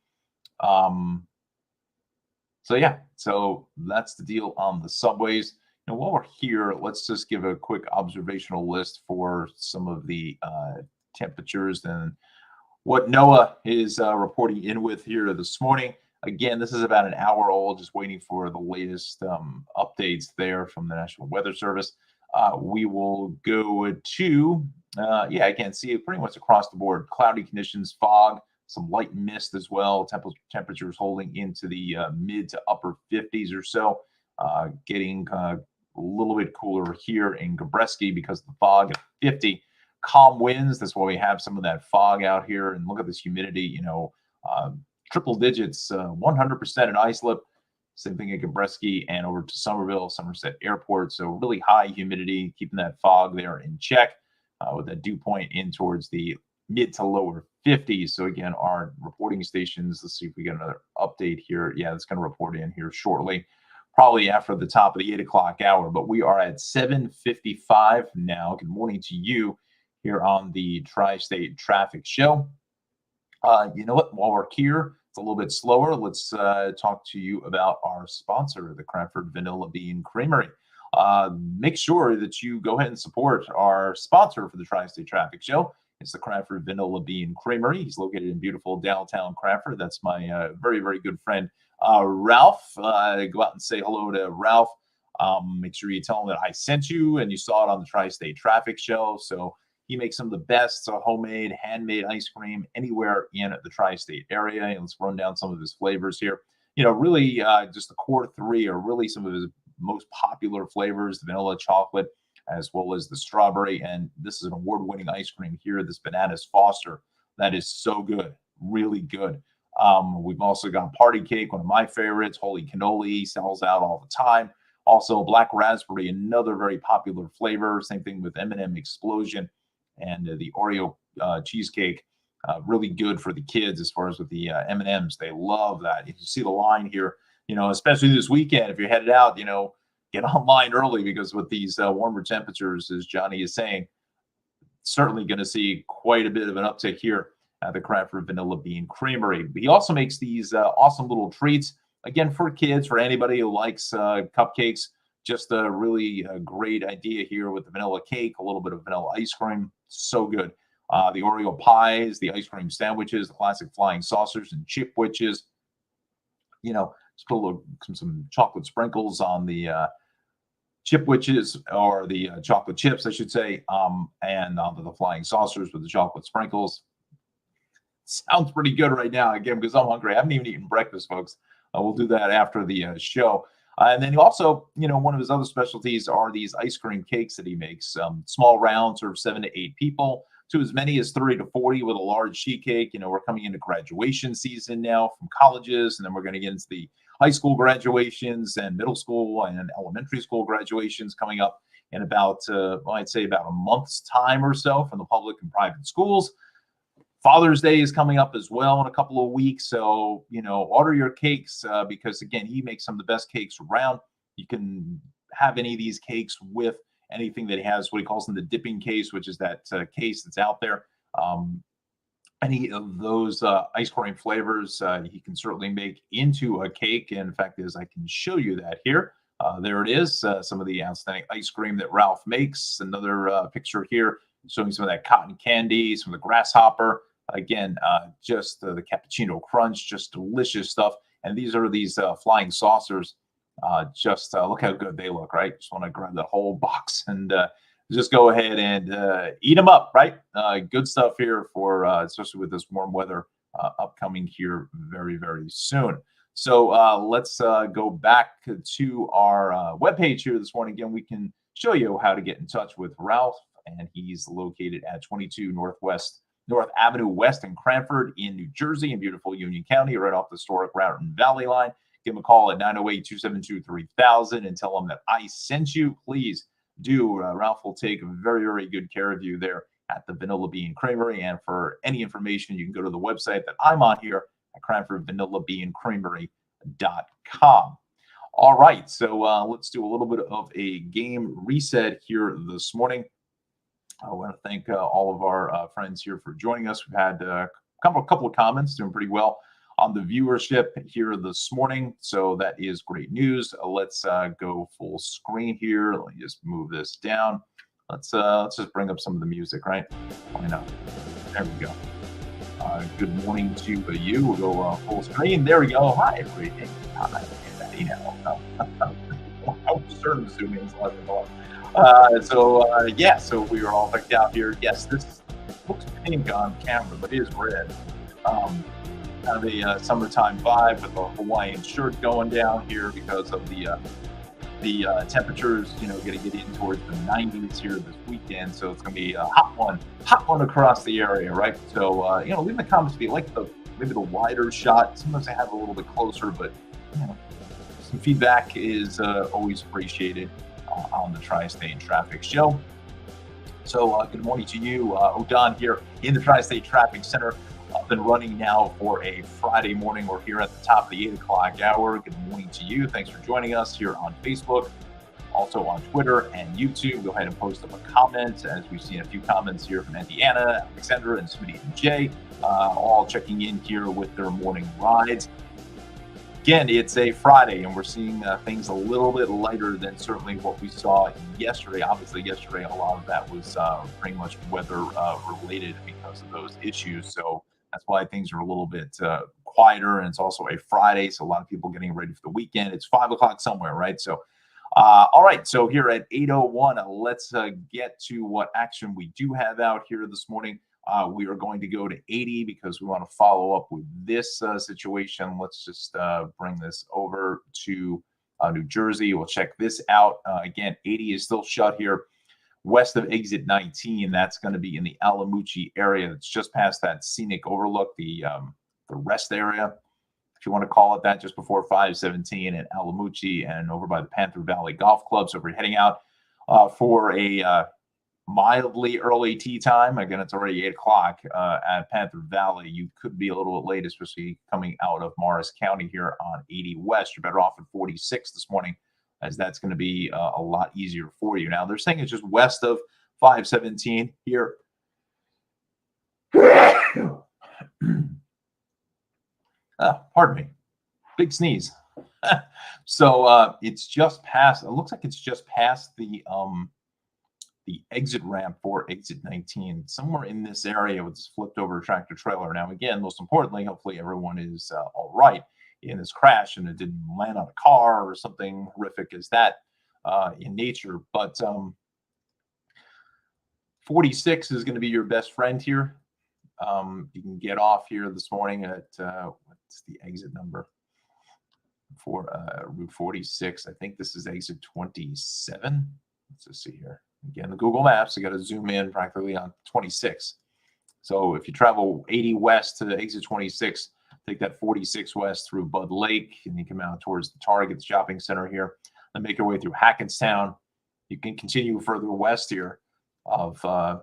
So that's the deal on the subways. While we're here, let's just give a quick observational list for some of the temperatures and what NOAA is reporting in with here this morning. Again, this is about an hour old, just waiting for the latest updates there from the National Weather Service. We will go to, again, see it pretty much across the board. Cloudy conditions, fog, some light mist as well. Temperatures holding into the mid to upper 50s or so. Getting a little bit cooler here in Gabreski because of the fog at 50. Calm winds, that's why we have some of that fog out here. And look at this humidity, triple digits, 100% in Islip. Same thing at Gabreski and over to Somerville, Somerset Airport. So really high humidity, keeping that fog there in check with that dew point in towards the mid to lower 50s. So again, our reporting stations, let's see if we get another update here. Yeah, it's going to report in here shortly, probably after the top of the 8 o'clock hour, but we are at 7:55 now. Good morning to you here on the Tri-State Traffic Show. You know what? While we're here, it's a little bit slower. Let's talk to you about our sponsor, the Cranford Vanilla Bean Creamery. Make sure that you go ahead and support our sponsor for the Tri-State Traffic Show. It's the Cranford Vanilla Bean Creamery. He's located in beautiful downtown Cranford. That's my very, very good friend, Ralph. Go out and say hello to Ralph. Make sure you tell him that I sent you and you saw it on the Tri-State Traffic Show. So he makes some of the best homemade, handmade ice cream anywhere in the Tri-State area. And let's run down some of his flavors here. You know, really just the core three are really some of his most popular flavors: the vanilla, chocolate, as well as the strawberry. And this is an award-winning ice cream here, this Bananas Foster. That is so good, really good. We've also got Party Cake, one of my favorites. Holy Cannoli sells out all the time. Also, Black Raspberry, another very popular flavor. Same thing with M&M Explosion and the Oreo cheesecake. Really good for the kids as far as with the M&Ms. They love that. You can see the line here, you know, especially this weekend. If you're headed out, you know, get online early, because with these warmer temperatures, as Johnny is saying, certainly going to see quite a bit of an uptick here at the Cranford Vanilla Bean Creamery. But he also makes these awesome little treats, again, for kids, for anybody who likes cupcakes. Just a really great idea here with the vanilla cake, a little bit of vanilla ice cream. So good. The Oreo pies, the ice cream sandwiches, the classic flying saucers and chipwiches. You know, just put a little, some chocolate sprinkles on the chipwiches, or the chocolate chips, I should say, and onto the flying saucers with the chocolate sprinkles. Sounds pretty good right now, again, because I'm hungry. I haven't even eaten breakfast, folks. We'll do that after the show. And then he also, you know, one of his other specialties are these ice cream cakes that he makes. Small rounds, serve 7 to 8 people, to as many as 30 to 40 with a large sheet cake. You know, we're coming into graduation season now from colleges, and then we're going to get into the high school graduations and middle school and elementary school graduations coming up in about, well, I'd say about a month's time or so from the public and private schools. Father's Day is coming up as well in a couple of weeks. So, you know, order your cakes because, again, he makes some of the best cakes around. You can have any of these cakes with anything that he has, what he calls in the dipping case, which is that case that's out there. Any of those ice cream flavors, he can certainly make into a cake. And in fact, as I can show you that here. There it is, some of the outstanding ice cream that Ralph makes. Another picture here showing some of that cotton candy, some of the grasshopper. Again, just the cappuccino crunch, just delicious stuff. And these are these flying saucers. Just look how good they look, right? Just want to grab the whole box and just go ahead and eat them up, right? Good stuff here for, especially with this warm weather upcoming here very, very soon. So let's go back to our webpage here this morning. Again, we can show you how to get in touch with Ralph, and he's located at 22 North Avenue West in Cranford in New Jersey, in beautiful Union County, right off the historic Raritan Valley line. Give him a call at 908-272-3000 and tell him that I sent you. Please do. Ralph will take very, very good care of you there at the Vanilla Bean Creamery. And for any information, you can go to the website that I'm on here at CranfordVanillaBeanCreamery.com. All right, so let's do a little bit of a game reset here this morning. I want to thank all of our friends here for joining us. We've had a couple of comments, doing pretty well on the viewership here this morning, so that is great news. Let's go full screen here. Let me just move this down. Let's just bring up some of the music, right? Why not? There we go. Good morning to you. We'll go full screen. There we go. Hi, everybody. Hi, you know. I'm certain Zoom is less than one. So we are all picked out here. Yes, this looks pink on camera, but it is red. Kind of a summertime vibe with a Hawaiian shirt going down here because of the temperatures, you know, going to get in towards the 90s here this weekend. So it's going to be a hot one across the area, right? So, you know, leave in the comments if you like maybe the wider shot. Sometimes I have a little bit closer, but, you know, some feedback is always appreciated on the Tri-State Traffic Show. So good morning to you, Odon here in the Tri-State Traffic Center. up and running now for a Friday morning. We're here at the top of the 8 o'clock hour. Good morning to you. Thanks for joining us here on Facebook, also on Twitter and YouTube. Go ahead and post up a comment, as we've seen a few comments here from Indiana, Alexandra, and Smitty and Jay, all checking in here with their morning rides. Again, it's a Friday, and we're seeing things a little bit lighter than certainly what we saw yesterday. Obviously, yesterday, a lot of that was pretty much weather related because of those issues. So that's why things are a little bit quieter. And it's also a Friday, so a lot of people getting ready for the weekend. It's 5 o'clock somewhere, right? So, all right. So here at 8:01, let's get to what action we do have out here this morning. We are going to go to 80 because we want to follow up with this situation. Let's just bring this over to New Jersey. We'll check this out. Again, 80 is still shut here west of exit 19. That's going to be in the Alamucci area. It's just past that scenic overlook, the rest area, if you want to call it that, just before 517 at Alamucci and over by the Panther Valley Golf Club. So if you're heading out for a mildly early tee time. Again, it's already 8 o'clock at Panther Valley. You could be a little bit late, especially coming out of Morris County here on 80 West. You're better off at 46 this morning, as that's going to be a lot easier for you. Now, they're saying it's just west of 517 here. Pardon me. Big sneeze. So it's just past, it looks like it's just past the exit ramp for exit 19, somewhere in this area with this flipped over tractor trailer. Now, again, most importantly, hopefully everyone is all right in this crash and it didn't land on a car or something horrific as that in nature. But 46 is going to be your best friend here. You can get off here this morning at, what's the exit number for Route 46? I think this is exit 27. Let's just see here. Again, the Google Maps, you got to zoom in practically on 26. So if you travel 80 west to exit 26, take that 46 west through Bud Lake, and you come out towards the Target shopping center here, and make your way through Hackettstown. You can continue further west here of the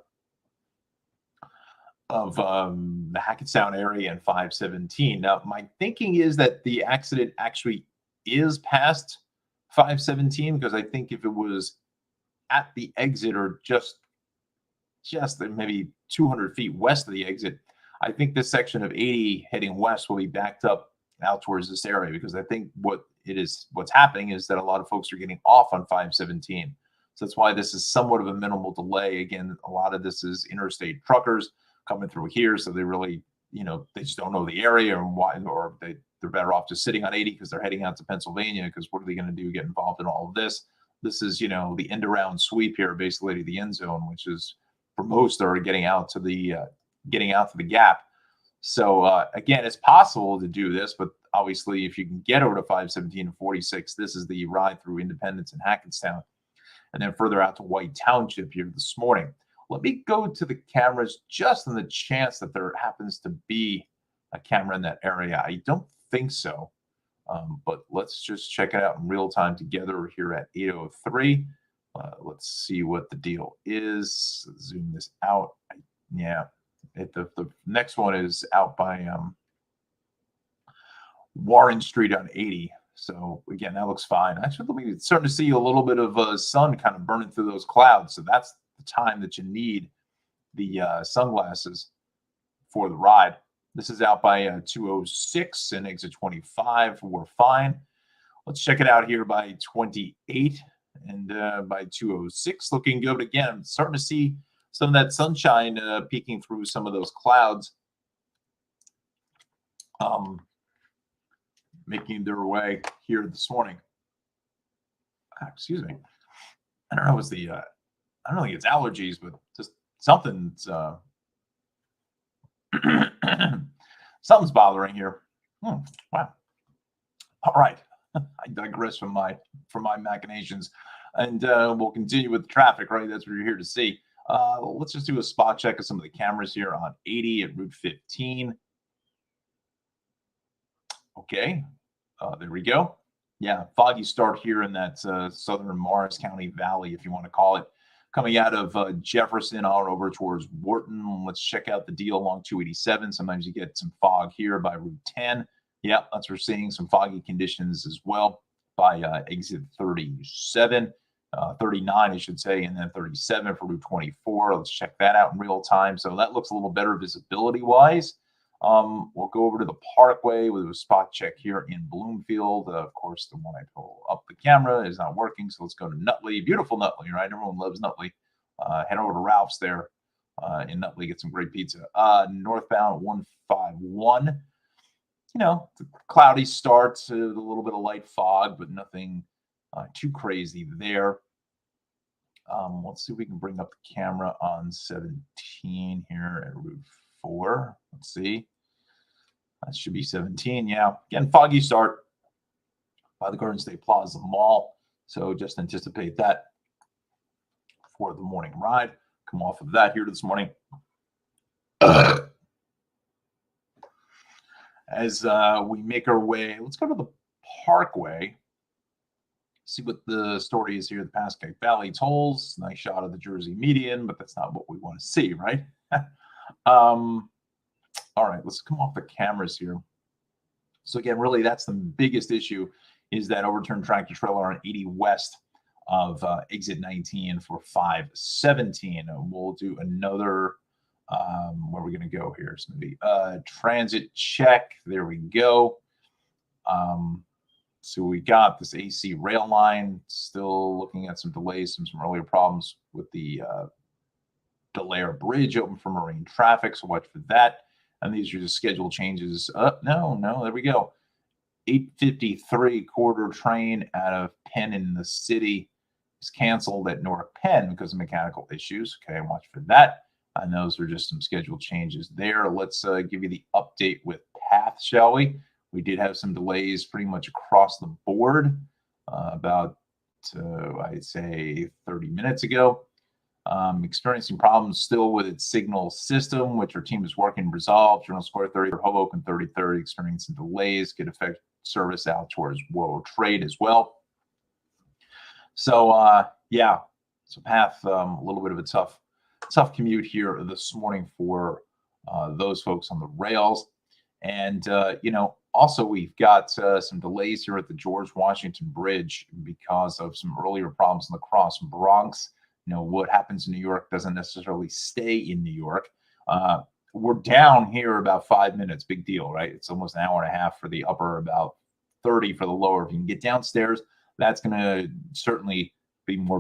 Hackettstown area in 517. Now, my thinking is that the accident actually is past 517, because I think if it was at the exit or just maybe 200 feet west of the exit, I think this section of 80 heading west will be backed up out towards this area, because I think what's happening is that a lot of folks are getting off on 517. So that's why this is somewhat of a minimal delay. Again, a lot of this is interstate truckers coming through here, so they really, they just don't know the area and why, or they're better off just sitting on 80 because they're heading out to Pennsylvania, because what are they going to do, get involved in all of this? This is, the end around sweep here, basically to the end zone, which is for most are getting out to the gap. So again, it's possible to do this, but obviously, if you can get over to 517 and 46, this is the ride through Independence and Hackettstown, and then further out to White Township here this morning. Let me go to the cameras just on the chance that there happens to be a camera in that area. I don't think so. But let's just check it out in real time together here at 8:03. Let's see what the deal is. Zoom this out. The next one is out by Warren Street on 80. So again, that looks fine. Actually, we're starting to see a little bit of sun kind of burning through those clouds. So that's the time that you need the sunglasses for the ride. This is out by 206 and exit 25. We're fine. Let's check it out here by 28 and by 206. Looking good. Again, I'm starting to see some of that sunshine peeking through some of those clouds, making their way here this morning. Excuse me. I don't know. I don't think it's allergies, but just something's something's bothering here. Wow. All right. I digress from my machinations, and we'll continue with the traffic, right? That's what you're here to see. Let's just do a spot check of some of the cameras here on 80 at Route 15. Okay. There we go. Yeah, foggy start here in that southern Morris County Valley, if you want to call it. Coming out of Jefferson on over towards Wharton. Let's check out the deal along 287. Sometimes you get some fog here by Route 10. Yeah, that's what we're seeing, some foggy conditions as well by exit 37, 39, I should say, and then 37 for Route 24. Let's check that out in real time. So that looks a little better visibility-wise. We'll go over to the Parkway with a spot check here in Bloomfield. Of course, the one I pull up the camera is not working, so let's go to Nutley. Beautiful Nutley, right? Everyone loves Nutley. Head over to Ralph's there in Nutley, get some great pizza. Northbound 151. You know, the cloudy starts, a little bit of light fog, but nothing too crazy there. Let's see if we can bring up the camera on 17 here at Route 4. Let's see. That should be 17. Yeah. Again, foggy start by the Garden State Plaza Mall. So just anticipate that for the morning ride. Come off of that here this morning. As we make our way, let's go to the Parkway. See what the story is here. The Pascack Valley tolls. Nice shot of the Jersey median, but that's not what we want to see, right? All right, let's come off the cameras here. So again, really, that's the biggest issue is that overturned tractor trailer on 80 west of exit 19 for 517. We'll do another, where are we going to go here? It's going to be transit check. There we go. So we got this AC rail line, still looking at some delays, some earlier problems with the Delaire Bridge open for marine traffic. So watch for that. And these are just schedule changes. No, there we go. 8:53 quarter train out of Penn in the city is canceled at Newark Penn because of mechanical issues. Okay, watch for that. And those are just some schedule changes there. Let's give you the update with PATH, shall we? We did have some delays pretty much across the board about, I'd say, 30 minutes ago. Experiencing problems still with its signal system, which our team is working to resolve. Journal Square 30 for Hoboken 3030 experiencing delays could affect service out towards World Trade as well. So yeah, so PATH, a little bit of a tough commute here this morning for those folks on the rails. And you know, also we've got some delays here at the George Washington Bridge because of some earlier problems in the Cross Bronx. You know, what happens in New York doesn't necessarily stay in New York. We're down here about 5 minutes. Big deal, right? It's almost an hour and a half for the upper, about 30 for the lower. If you can get downstairs, that's going to certainly be more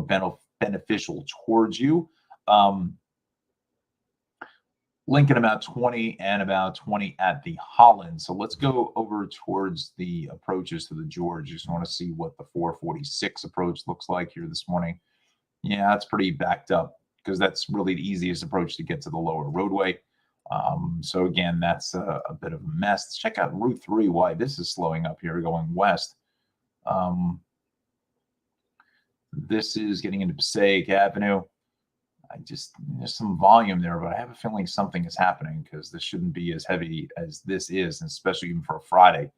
beneficial towards you. Lincoln about 20 and about 20 at the Holland. So let's go over towards the approaches to the George. Just want to see what the 446 approach looks like here this morning. Yeah, it's pretty backed up because that's really the easiest approach to get to the lower roadway. So again, that's a bit of a mess. Let's check out Route 3, why this is slowing up here going west. This is getting into Passaic Avenue. There's some volume there, but I have a feeling something is happening because this shouldn't be as heavy as this is, and especially even for a Friday.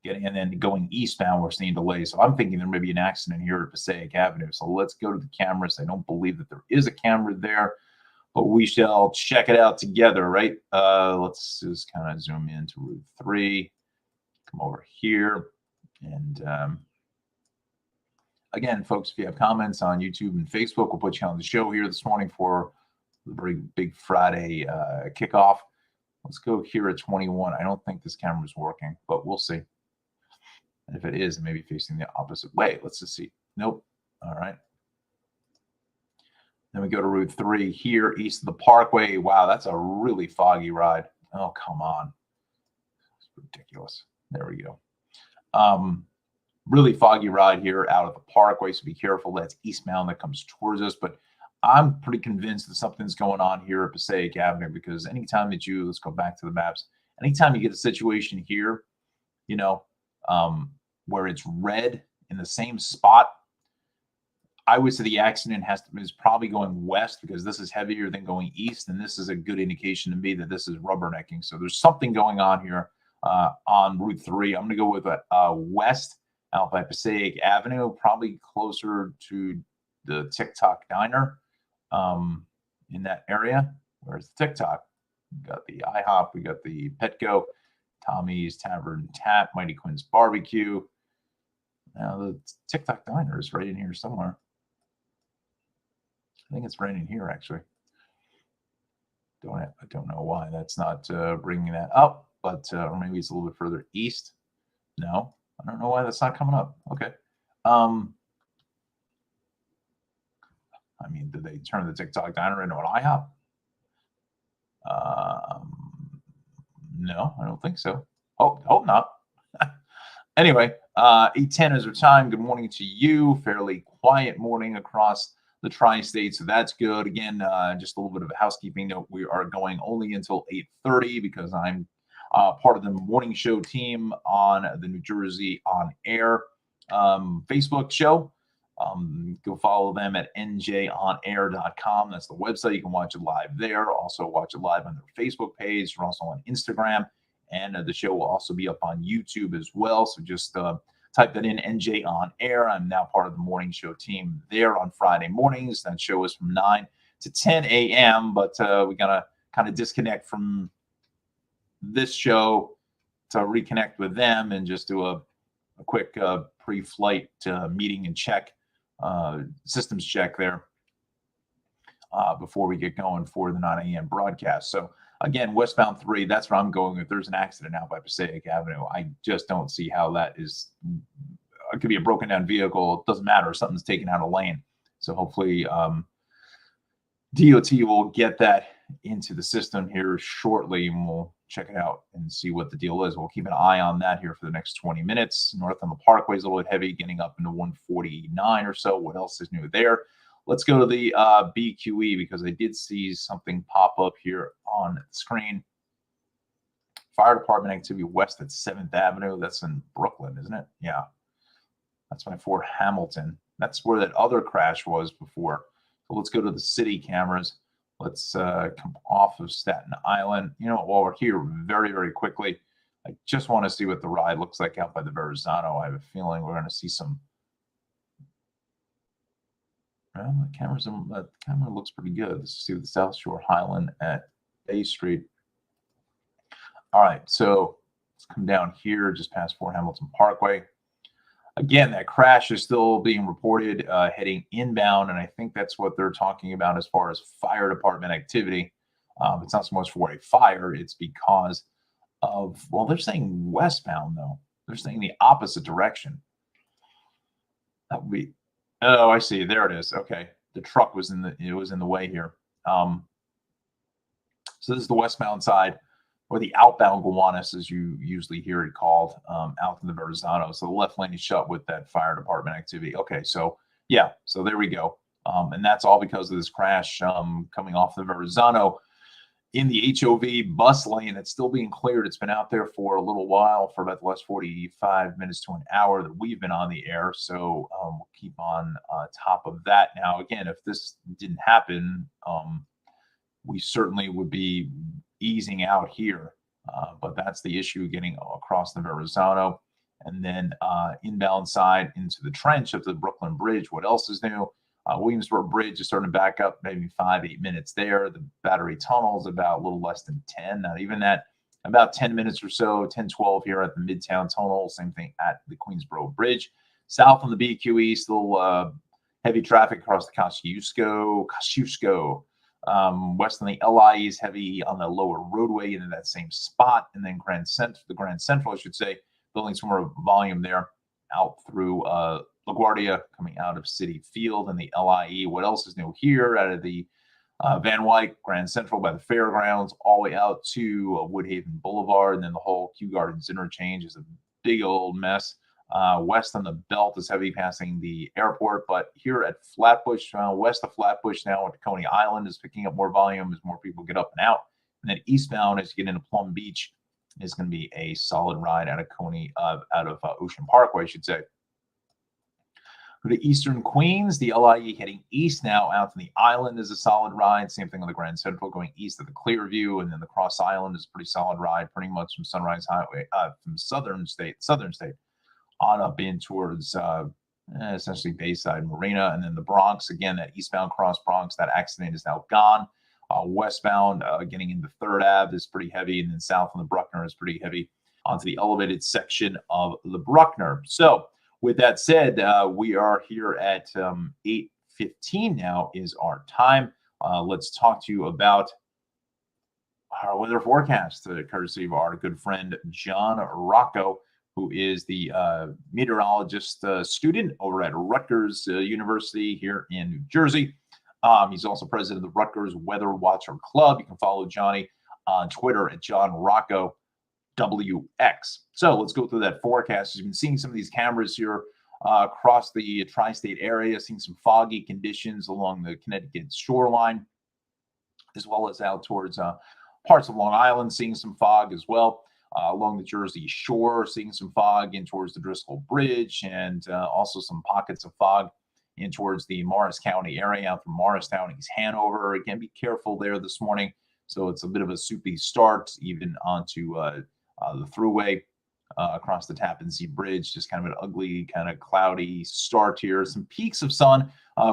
And then going eastbound, we're seeing delays. So I'm thinking there may be an accident here at Passaic Avenue. So let's go to the cameras. I don't believe that there is a camera there, but we shall check it out together, right? Let's just kind of zoom into Route 3, come over here. And again, folks, if you have comments on YouTube and Facebook, we'll put you on the show here this morning for the very big Friday kickoff. Let's go here at 21. I don't think this camera is working, but we'll see. And if it is, it may be facing the opposite way. Let's just see. Nope. All right. Then we go to Route 3 here east of the Parkway. Wow, that's a really foggy ride. Oh, come on. It's ridiculous. There we go. Really foggy ride here out of the Parkway, so be careful. That's eastbound that comes towards us. But I'm pretty convinced that something's going on here at Passaic Avenue because anytime that let's go back to the maps, anytime you get a situation here, you know, where it's red in the same spot, I would say the accident is probably going west because this is heavier than going east, and this is a good indication to me that this is rubbernecking. So there's something going on here on Route 3. I'm going to go with west out by Passaic Avenue, probably closer to the TikTok Diner. in that area. Where's the TikTok? We got the IHOP, we got the Petco, Tommy's Tavern Tap, Mighty Quinn's Barbecue. Now the TikTok Diner is right in here somewhere. I think it's right in here actually. I don't know why that's not bringing that up, but or maybe it's a little bit further east. No, I don't know why that's not coming up. Okay. I mean, did they turn the TikTok Diner into an IHOP? No, I don't think so. Hope not. Anyway, 8:10 is our time. Good morning to you. Fairly quiet morning across the tri-state, so that's good. Again, just a little bit of a housekeeping note. We are going only until 8:30 because I'm part of the morning show team on the New Jersey On Air Facebook show. Go follow them at njonair.com. That's the website. You can watch it live there. Also watch it live on their Facebook page. We're also on Instagram. And the show will also be up on YouTube as well. So just type that in, NJ On Air. I'm now part of the morning show team there on Friday mornings. That show is from 9 to 10 a.m. But we're going to kind of disconnect from this show to reconnect with them and just do a quick pre-flight meeting and check, systems check there before we get going for the 9 a.m. broadcast. So again, westbound 3, that's where I'm going. If there's an accident out by Passaic Avenue, I just don't see how that is. It could be a broken down vehicle. It doesn't matter. Something's taken out of lane. So hopefully DOT will get that into the system here shortly, and we'll check it out and see what the deal is. We'll keep an eye on that here for the next 20 minutes. North on the Parkway is a little bit heavy, getting up into 149 or so. What else is new there? Let's go to the BQE because I did see something pop up here on the screen. Fire department activity west at 7th Avenue. That's in Brooklyn, isn't it? Yeah. That's by Fort Hamilton. That's where that other crash was before. So let's go to the city cameras. Let's come off of Staten Island. You know what? While we're here, very, very quickly, I just want to see what the ride looks like out by the Verrazano. I have a feeling we're going to see some. Well, the camera looks pretty good. Let's see the South Shore Highland at Bay Street. All right, so let's come down here just past Fort Hamilton Parkway. Again, that crash is still being reported heading inbound, and I think that's what they're talking about as far as fire department activity. It's not so much for a fire, it's because of, well, they're saying westbound, though. They're saying the opposite direction. That would be, oh, I see. There it is. Okay. The truck was in the way here. So this is the westbound side, or the outbound Gowanus, as you usually hear it called, out in the Verrazano. So the left lane is shut with that fire department activity. Okay, so yeah, so there we go. And that's all because of this crash coming off the Verrazano in the HOV bus lane that's still being cleared. It's been out there for a little while, for about the last 45 minutes to an hour that we've been on the air. So we'll keep on top of that. Now, again, if this didn't happen, we certainly would be easing out here. But that's the issue, getting across the Verrazano. And then inbound side into the trench of the Brooklyn Bridge. What else is new? Williamsburg Bridge is starting to back up maybe 5-8 minutes there. The Battery Tunnel is about a little less than 10, not even that, about 10 minutes or so, 10-12 here at the Midtown Tunnel. Same thing at the Queensboro Bridge. South on the BQE, still heavy traffic across the Kosciuszko. West on the LI is heavy on the lower roadway into that same spot. And then the Grand Central, I should say, building some more volume there out through LaGuardia, coming out of Citi Field and the LIE. What else is new here? Out of the Van Wyck, Grand Central by the fairgrounds, all the way out to Woodhaven Boulevard. And then the whole Kew Gardens interchange is a big old mess. West on the belt is heavy passing the airport, but here at Flatbush, west of Flatbush now at Coney Island is picking up more volume as more people get up and out. And then eastbound as you get into Plum Beach is going to be a solid ride out of Ocean Parkway, I should say. Go to Eastern Queens, the LIE heading east now out to the island is a solid ride. Same thing on the Grand Central going east of the Clearview, and then the Cross Island is a pretty solid ride, pretty much from Sunrise Highway, from Southern State, on up in towards essentially Bayside Marina. And then the Bronx, again, that eastbound cross Bronx, that accident is now gone. Westbound, getting into 3rd Ave is pretty heavy, and then south on the Bruckner is pretty heavy onto the elevated section of the Bruckner. So with that said, we are here at 8:15 now is our time. Let's talk to you about our weather forecast, courtesy of our good friend John Rocco, who is the meteorologist student over at Rutgers University here in New Jersey. He's also president of the Rutgers Weather Watcher Club. You can follow Johnny on Twitter at John Rocco WX. So let's go through that forecast. You've been seeing some of these cameras here across the tri-state area, seeing some foggy conditions along the Connecticut shoreline, as well as out towards parts of Long Island, seeing some fog as well. Along the Jersey Shore, seeing some fog in towards the Driscoll Bridge, and also some pockets of fog in towards the Morris County area, out from Morristown, East Hanover. Again, be careful there this morning. So it's a bit of a soupy start, even onto the thruway across the Tappan Zee Bridge. Just kind of an ugly, kind of cloudy start here. Some peaks of sun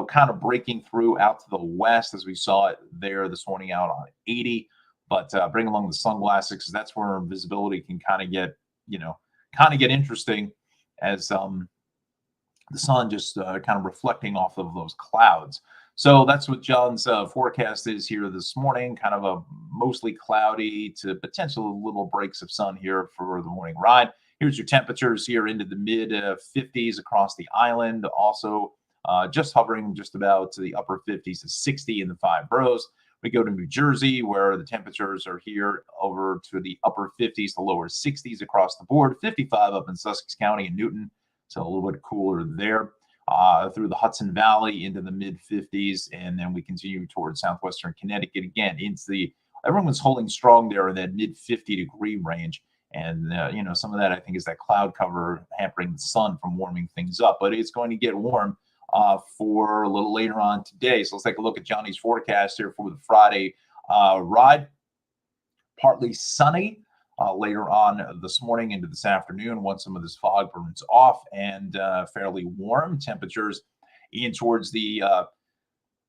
kind of breaking through out to the west, as we saw it there this morning out on 80. But bring along the sunglasses, because that's where visibility can kind of get, interesting, as the sun just kind of reflecting off of those clouds. So that's what John's forecast is here this morning. Kind of a mostly cloudy to potential little breaks of sun here for the morning ride. Here's your temperatures here into the mid 50s across the island. Also just hovering just about to the upper 50s to 60 in the 5 boroughs. We go to New Jersey, where the temperatures are here over to the upper 50s to lower 60s across the board. 55 up in Sussex County and Newton, so a little bit cooler there. Through the Hudson Valley into the mid 50s, and then we continue towards southwestern Connecticut again into everyone's holding strong there in that mid 50-degree range. And some of that, I think, is that cloud cover hampering the sun from warming things up. But it's going to get warm for a little later on today. So let's take a look at Johnny's forecast here for the Friday ride. Partly sunny later on this morning into this afternoon once some of this fog burns off, and fairly warm temperatures in towards the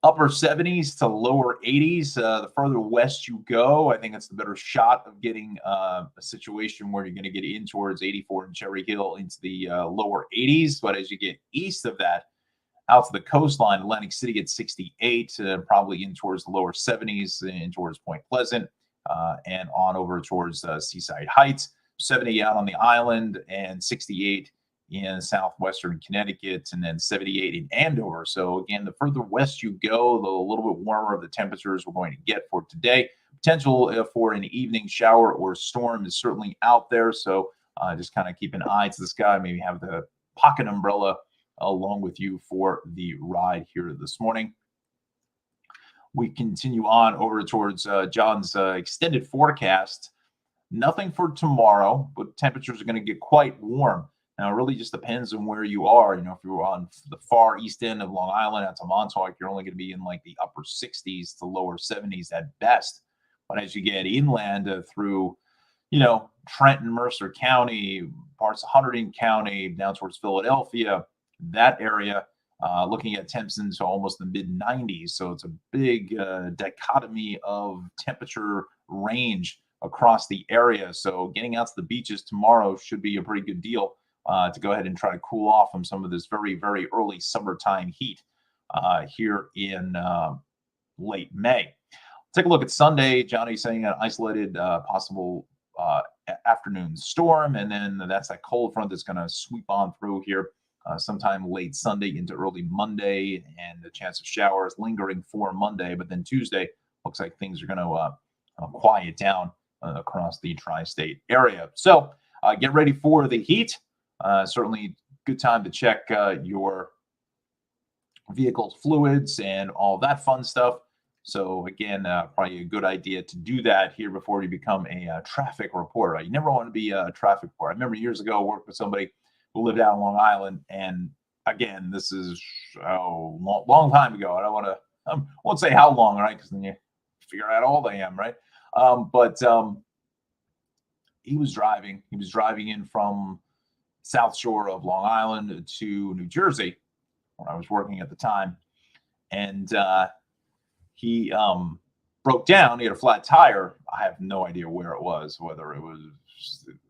upper 70s to lower 80s. The further west you go, I think it's the better shot of getting a situation where you're going to get in towards 84 and Cherry Hill into the lower 80s. But as you get east of that, out to the coastline, Atlantic City gets 68, probably in towards the lower 70s, in towards Point Pleasant, and on over towards Seaside Heights. 70 out on the island, and 68 in southwestern Connecticut, and then 78 in Andover. So again, the further west you go, the little bit warmer the temperatures we're going to get for today. Potential for an evening shower or storm is certainly out there. So just kind of keep an eye to the sky. Maybe have the pocket umbrella along with you for the ride here this morning. We continue on over towards John's extended forecast. Nothing for tomorrow, but temperatures are going to get quite warm. Now, it really just depends on where you are. If you're on the far east end of Long Island out to Montauk, you're only going to be in like the upper 60s to lower 70s at best. But as you get inland through, Trenton, Mercer County, parts of Hunterdon County, down towards Philadelphia, that area, looking at temps into almost the mid 90s. So it's a big dichotomy of temperature range across the area. So getting out to the beaches tomorrow should be a pretty good deal to go ahead and try to cool off from some of this very, very early summertime heat here in late May. Take a look at Sunday. Johnny's saying an isolated possible afternoon storm, and then that's that cold front that's going to sweep on through here sometime late Sunday into early Monday, and the chance of showers lingering for Monday. But then Tuesday looks like things are going to quiet down across the tri-state area. So get ready for the heat. Certainly good time to check your vehicle's fluids and all that fun stuff. So again, probably a good idea to do that here before you become a traffic reporter. You never want to be a traffic reporter. I remember years ago, I worked with somebody who lived out on Long Island, and again, this is long time ago. I won't say how long, right? Because then you figure out how old I am, right? But he was driving. He was driving in from South Shore of Long Island to New Jersey when I was working at the time. And he broke down. He had a flat tire. I have no idea where it was, whether it was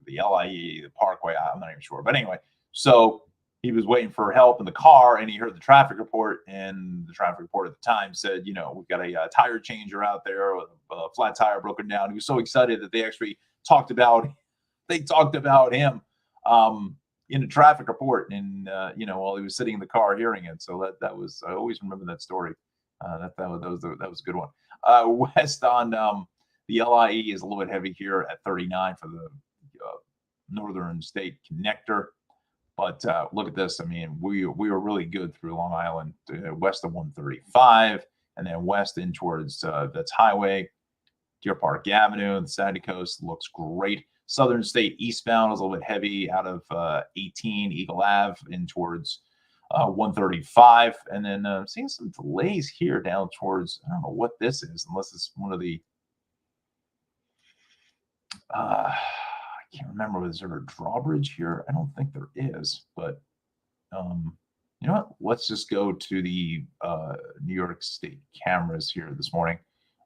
the LIE, the Parkway. I'm not even sure. But anyway, so he was waiting for help in the car, and he heard the traffic report. And the traffic report at the time said, we've got a tire changer out there with a flat tire broken down. He was so excited that they actually talked about him in a traffic report, and while he was sitting in the car hearing it. So that was, I always remember that story. That was a good one. West on the LIE is a little bit heavy here at 39 for the Northern State Connector. But look at this. I mean, we were really good through Long Island, west of 135, and then west in towards that's Highway, Deer Park Avenue. The Sandy Coast looks great. Southern State eastbound is a little bit heavy out of 18 Eagle Ave in towards 135, and then seeing some delays here down towards, I don't know what this is, unless it's one of the I can't remember. Is there a drawbridge here? I don't think there is, but you know what? Let's just go to the New York State cameras here this morning.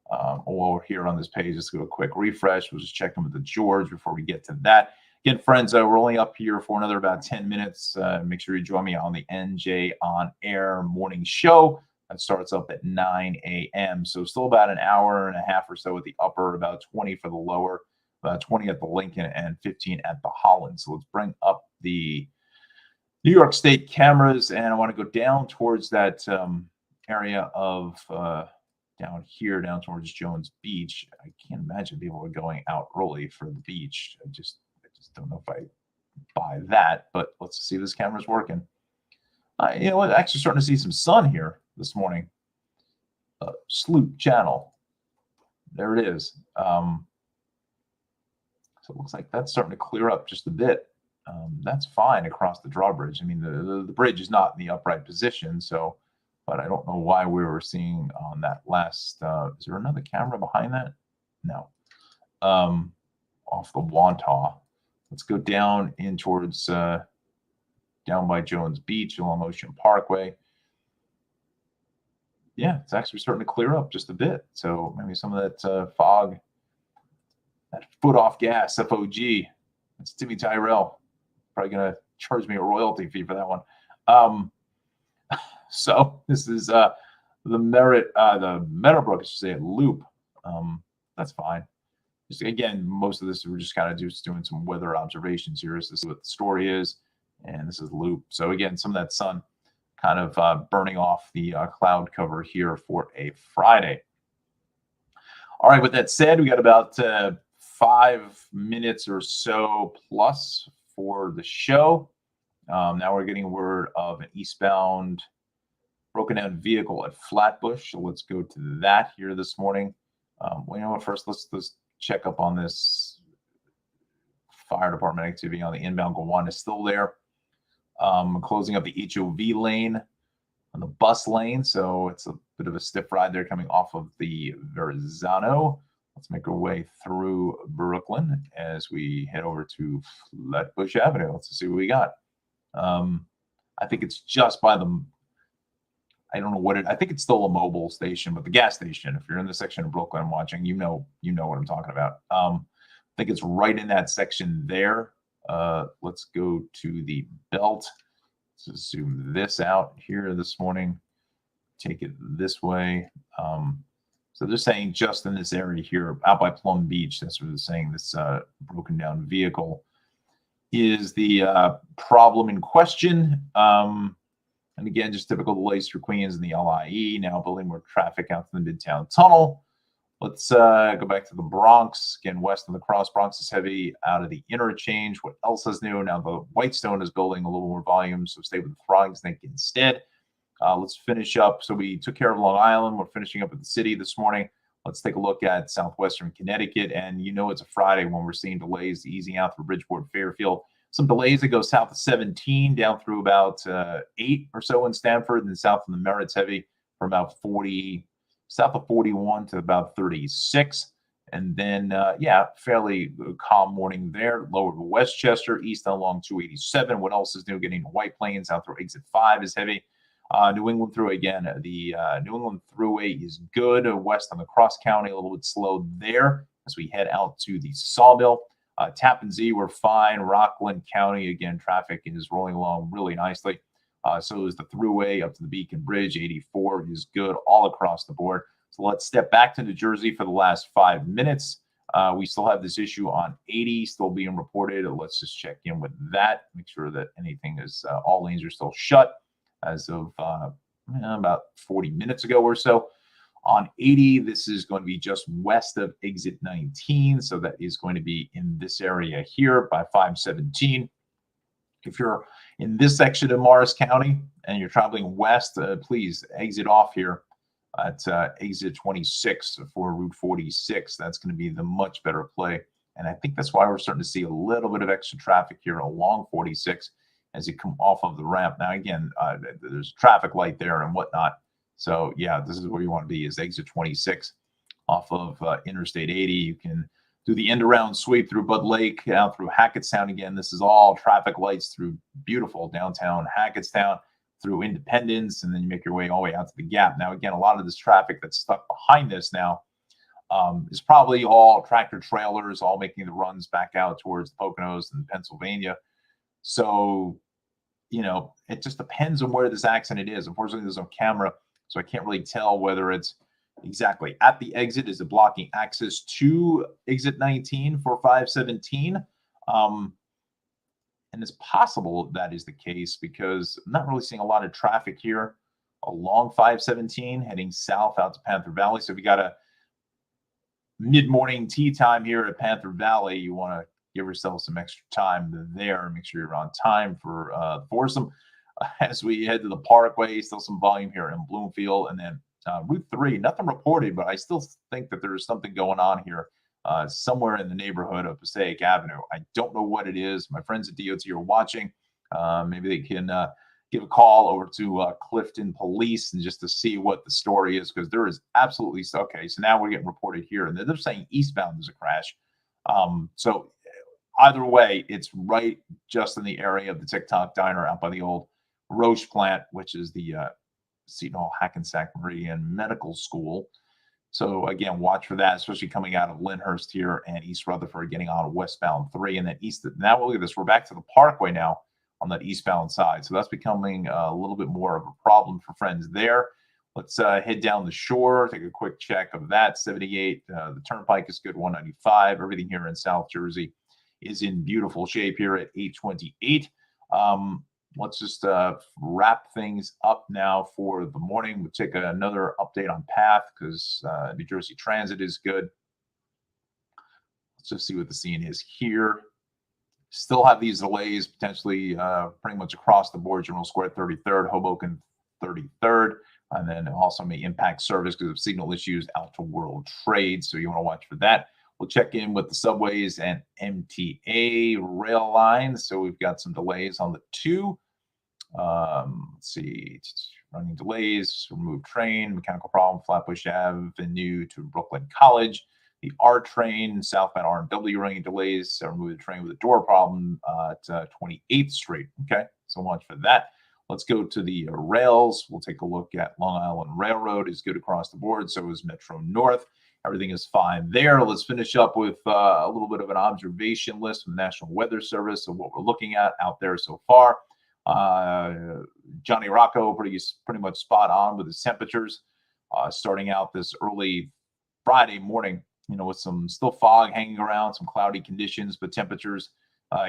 While we're here on this page, let's do a quick refresh. We'll just check them with the George before we get to that. Again, friends, we're only up here for another about 10 minutes. Make sure you join me on the NJ On Air morning show. That starts up at 9 a.m. So still about an hour and a half or so at the upper, about 20 for the lower, about 20 at the Lincoln, and 15 at the Holland. So let's bring up the New York State cameras, and I want to go down towards that area of down here, down towards Jones Beach. I can't imagine people are going out early for the beach. I just don't know if I buy that, but let's see if this camera's working. You know what? Actually starting to see some sun here this morning. Sloop Channel. There it is. So it looks like that's starting to clear up just a bit. That's fine across the drawbridge. I mean, the bridge is not in the upright position, so, but I don't know why we were seeing on that last, is there another camera behind that? No. Off the Wantagh. Let's go down in towards, down by Jones Beach along Ocean Parkway. Yeah, it's actually starting to clear up just a bit. So maybe some of that fog, that foot off gas, FOG. That's Timmy Tyrell. Probably going to charge me a royalty fee for that one. So this is the Meadowbrook, I should say, Loop. That's fine. Just, again, most of this we're just kind of just doing some weather observations here. This is what the story is, and this is Loop. So again, some of that sun kind of burning off the cloud cover here for a Friday. All right, with that said, we got about 5 minutes or so plus for the show. Now we're getting word of an eastbound broken down vehicle at Flatbush. So let's go to that here this morning. Well, you know what? First, let's check up on this fire department activity on the inbound Gowanus is still there. Closing up the HOV lane on the bus lane. So it's a bit of a stiff ride there coming off of the Verrazano. Let's make our way through Brooklyn as we head over to Flatbush Avenue. Let's see what we got. I think it's just by the, I don't know what it, I think it's still a mobile station, but the gas station, if you're in the section of Brooklyn watching, you know what I'm talking about. I think it's right in that section there. Let's go to the belt. Let's zoom this out here this morning. Take it this way. So they're saying just in this area here, out by Plum Beach, that's what they're saying, this broken down vehicle is the problem in question. And again, just typical delays for Queens and the LIE, now building more traffic out to the Midtown Tunnel. Let's go back to the Bronx. Again, west of the Cross. Bronx is heavy out of the interchange. What else is new? Now the Whitestone is building a little more volume, so stay with the Throggsneck instead. Let's finish up. So we took care of Long Island. We're finishing up at the city this morning. Let's take a look at southwestern Connecticut. And you know it's a Friday when we're seeing delays easing out through Bridgeport, Fairfield. Some delays that go south of 17 down through about 8 or so in Stamford, and south of the Merritt's heavy from about 40, south of 41 to about 36. And then, yeah, fairly calm morning there. Lower to Westchester, east along 287. What else is new? Getting to White Plains out through exit 5 is heavy. New England Thruway again. The New England Thruway is good. West on the Cross County, a little bit slow there as we head out to the Sawmill. Tappan Zee, we're fine. Rockland County, again, traffic is rolling along really nicely. So is the Thruway up to the Beacon Bridge. 84 is good all across the board. So let's step back to New Jersey for the last 5 minutes. We still have this issue on 80 still being reported. Let's just check in with that, make sure that anything is, all lanes are still shut as of about 40 minutes ago or so. On 80, this is going to be just west of exit 19. So that is going to be in this area here by 517. If you're in this section of Morris County and you're traveling west, please exit off here at exit 26 for Route 46. That's going to be the much better play. And I think that's why we're starting to see a little bit of extra traffic here along 46 as you come off of the ramp. Now, again, there's a traffic light there and whatnot. So, yeah, this is where you want to be, is exit 26 off of Interstate 80. You can do the end-around sweep through Bud Lake, out through Hackettstown again. This is all traffic lights through beautiful downtown Hackettstown, through Independence, and then you make your way all the way out to the Gap. Now, again, a lot of this traffic that's stuck behind this now is probably all tractor trailers, all making the runs back out towards the Poconos and Pennsylvania. So, you know, it just depends on where this accident is. Unfortunately, there's no camera, so I can't really tell whether it's exactly at the exit. Is it blocking access to exit 19 for 517? And it's possible that is the case because I'm not really seeing a lot of traffic here along 517 heading south out to Panther Valley. So if you got a mid-morning tea time here at Panther Valley, you want to give yourself some extra time there. Make sure you're on time for Foursome. As we head to the Parkway, still some volume here in Bloomfield. And then Route 3, nothing reported, but I still think that there's something going on here somewhere in the neighborhood of Passaic Avenue. I don't know what it is. My friends at DOT are watching. Maybe they can give a call over to Clifton Police and just to see what the story is, because there is absolutely, okay, so now we're getting reported here, and they're saying eastbound there's a crash. So either way, it's right just in the area of the TikTok Diner out by the old Roche plant, which is the Seton Hall Hackensack Meridian Medical School. So again, watch for that, especially coming out of Lyndhurst here and East Rutherford, getting on westbound 3, and then east. Now look at this, we're back to the Parkway now on that eastbound side. So that's becoming a little bit more of a problem for friends there. Let's head down the shore, take a quick check of that. 78, the Turnpike is good. 195, everything here in South Jersey is in beautiful shape here at 828. Let's just wrap things up now for the morning. We'll take another update on path because New Jersey Transit is good. Let's just see what the scene is here. Still have these delays potentially pretty much across the board. General Square 33rd, Hoboken 33rd, and then also may impact service because of signal issues out to World Trade. So you want to watch for that. We'll check in with the subways and MTA rail lines. So we've got some delays on the 2. Let's see, running delays, remove train, mechanical problem, Flatbush Avenue to Brooklyn College. The R train, southbound R&W running delays, remove the train with a door problem at 28th Street. Okay, so watch for that. Let's go to the rails. We'll take a look at Long Island Railroad is good across the board. So is Metro North. Everything is fine there. Let's finish up with a little bit of an observation list from the National Weather Service of what we're looking at out there so far. Johnny Rocco pretty much spot on with his temperatures starting out this early Friday morning, you know, with some still fog hanging around, some cloudy conditions, but temperatures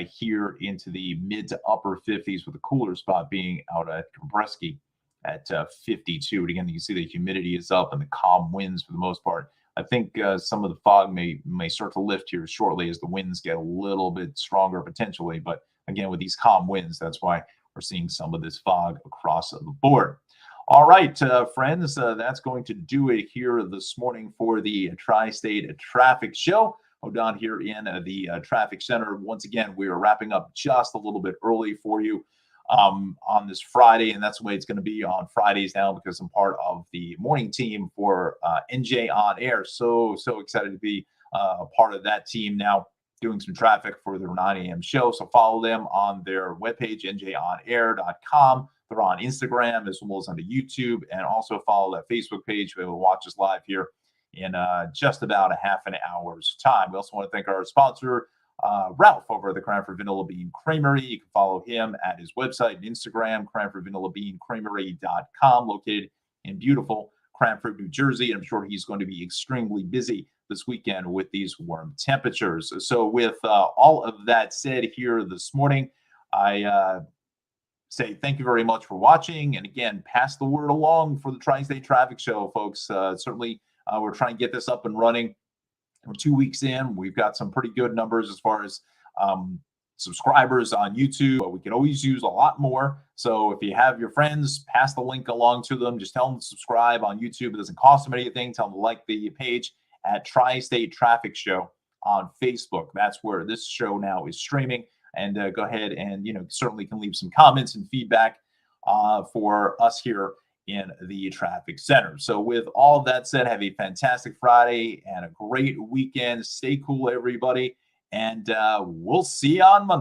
here into the mid to upper 50s, with a cooler spot being out at Kabreski at 52. And again, you can see the humidity is up and the calm winds for the most part. I think some of the fog may start to lift here shortly as the winds get a little bit stronger potentially. But again, with these calm winds, that's why we're seeing some of this fog across the board. All right, friends, that's going to do it here this morning for the Tri-State Traffic Show. O'Don here in the Traffic Center. Once again, we are wrapping up just a little bit early for you on this Friday, and that's the way it's going to be on Fridays now because I'm part of the morning team for NJ On Air. So excited to be part of that team now, doing some traffic for their 9 a.m. show. So follow them on their webpage, njonair.com. They're on Instagram as well as on YouTube, and also follow that Facebook page. We will watch us live here in just about a half an hour's time. We also want to thank our sponsor, Ralph, over at the Cranford Vanilla Bean Creamery. You can follow him at his website and Instagram, CranfordVanillaBeanCreamery.com, located in beautiful Cranford, New Jersey. And I'm sure he's going to be extremely busy this weekend with these warm temperatures. So with all of that said here this morning, I say thank you very much for watching. And again, pass the word along for the Tri-State Traffic Show, folks. Certainly, we're trying to get this up and running. We're 2 weeks in. We've got some pretty good numbers as far as subscribers on YouTube, but we can always use a lot more. So if you have your friends, pass the link along to them. Just tell them to subscribe on YouTube. It doesn't cost them anything. Tell them to like the page at Tri-State Traffic Show on Facebook. That's where this show now is streaming. And go ahead and, certainly can leave some comments and feedback for us here in the traffic center. So with all of that said, have a fantastic Friday and a great weekend. Stay cool, everybody. And we'll see you on Monday.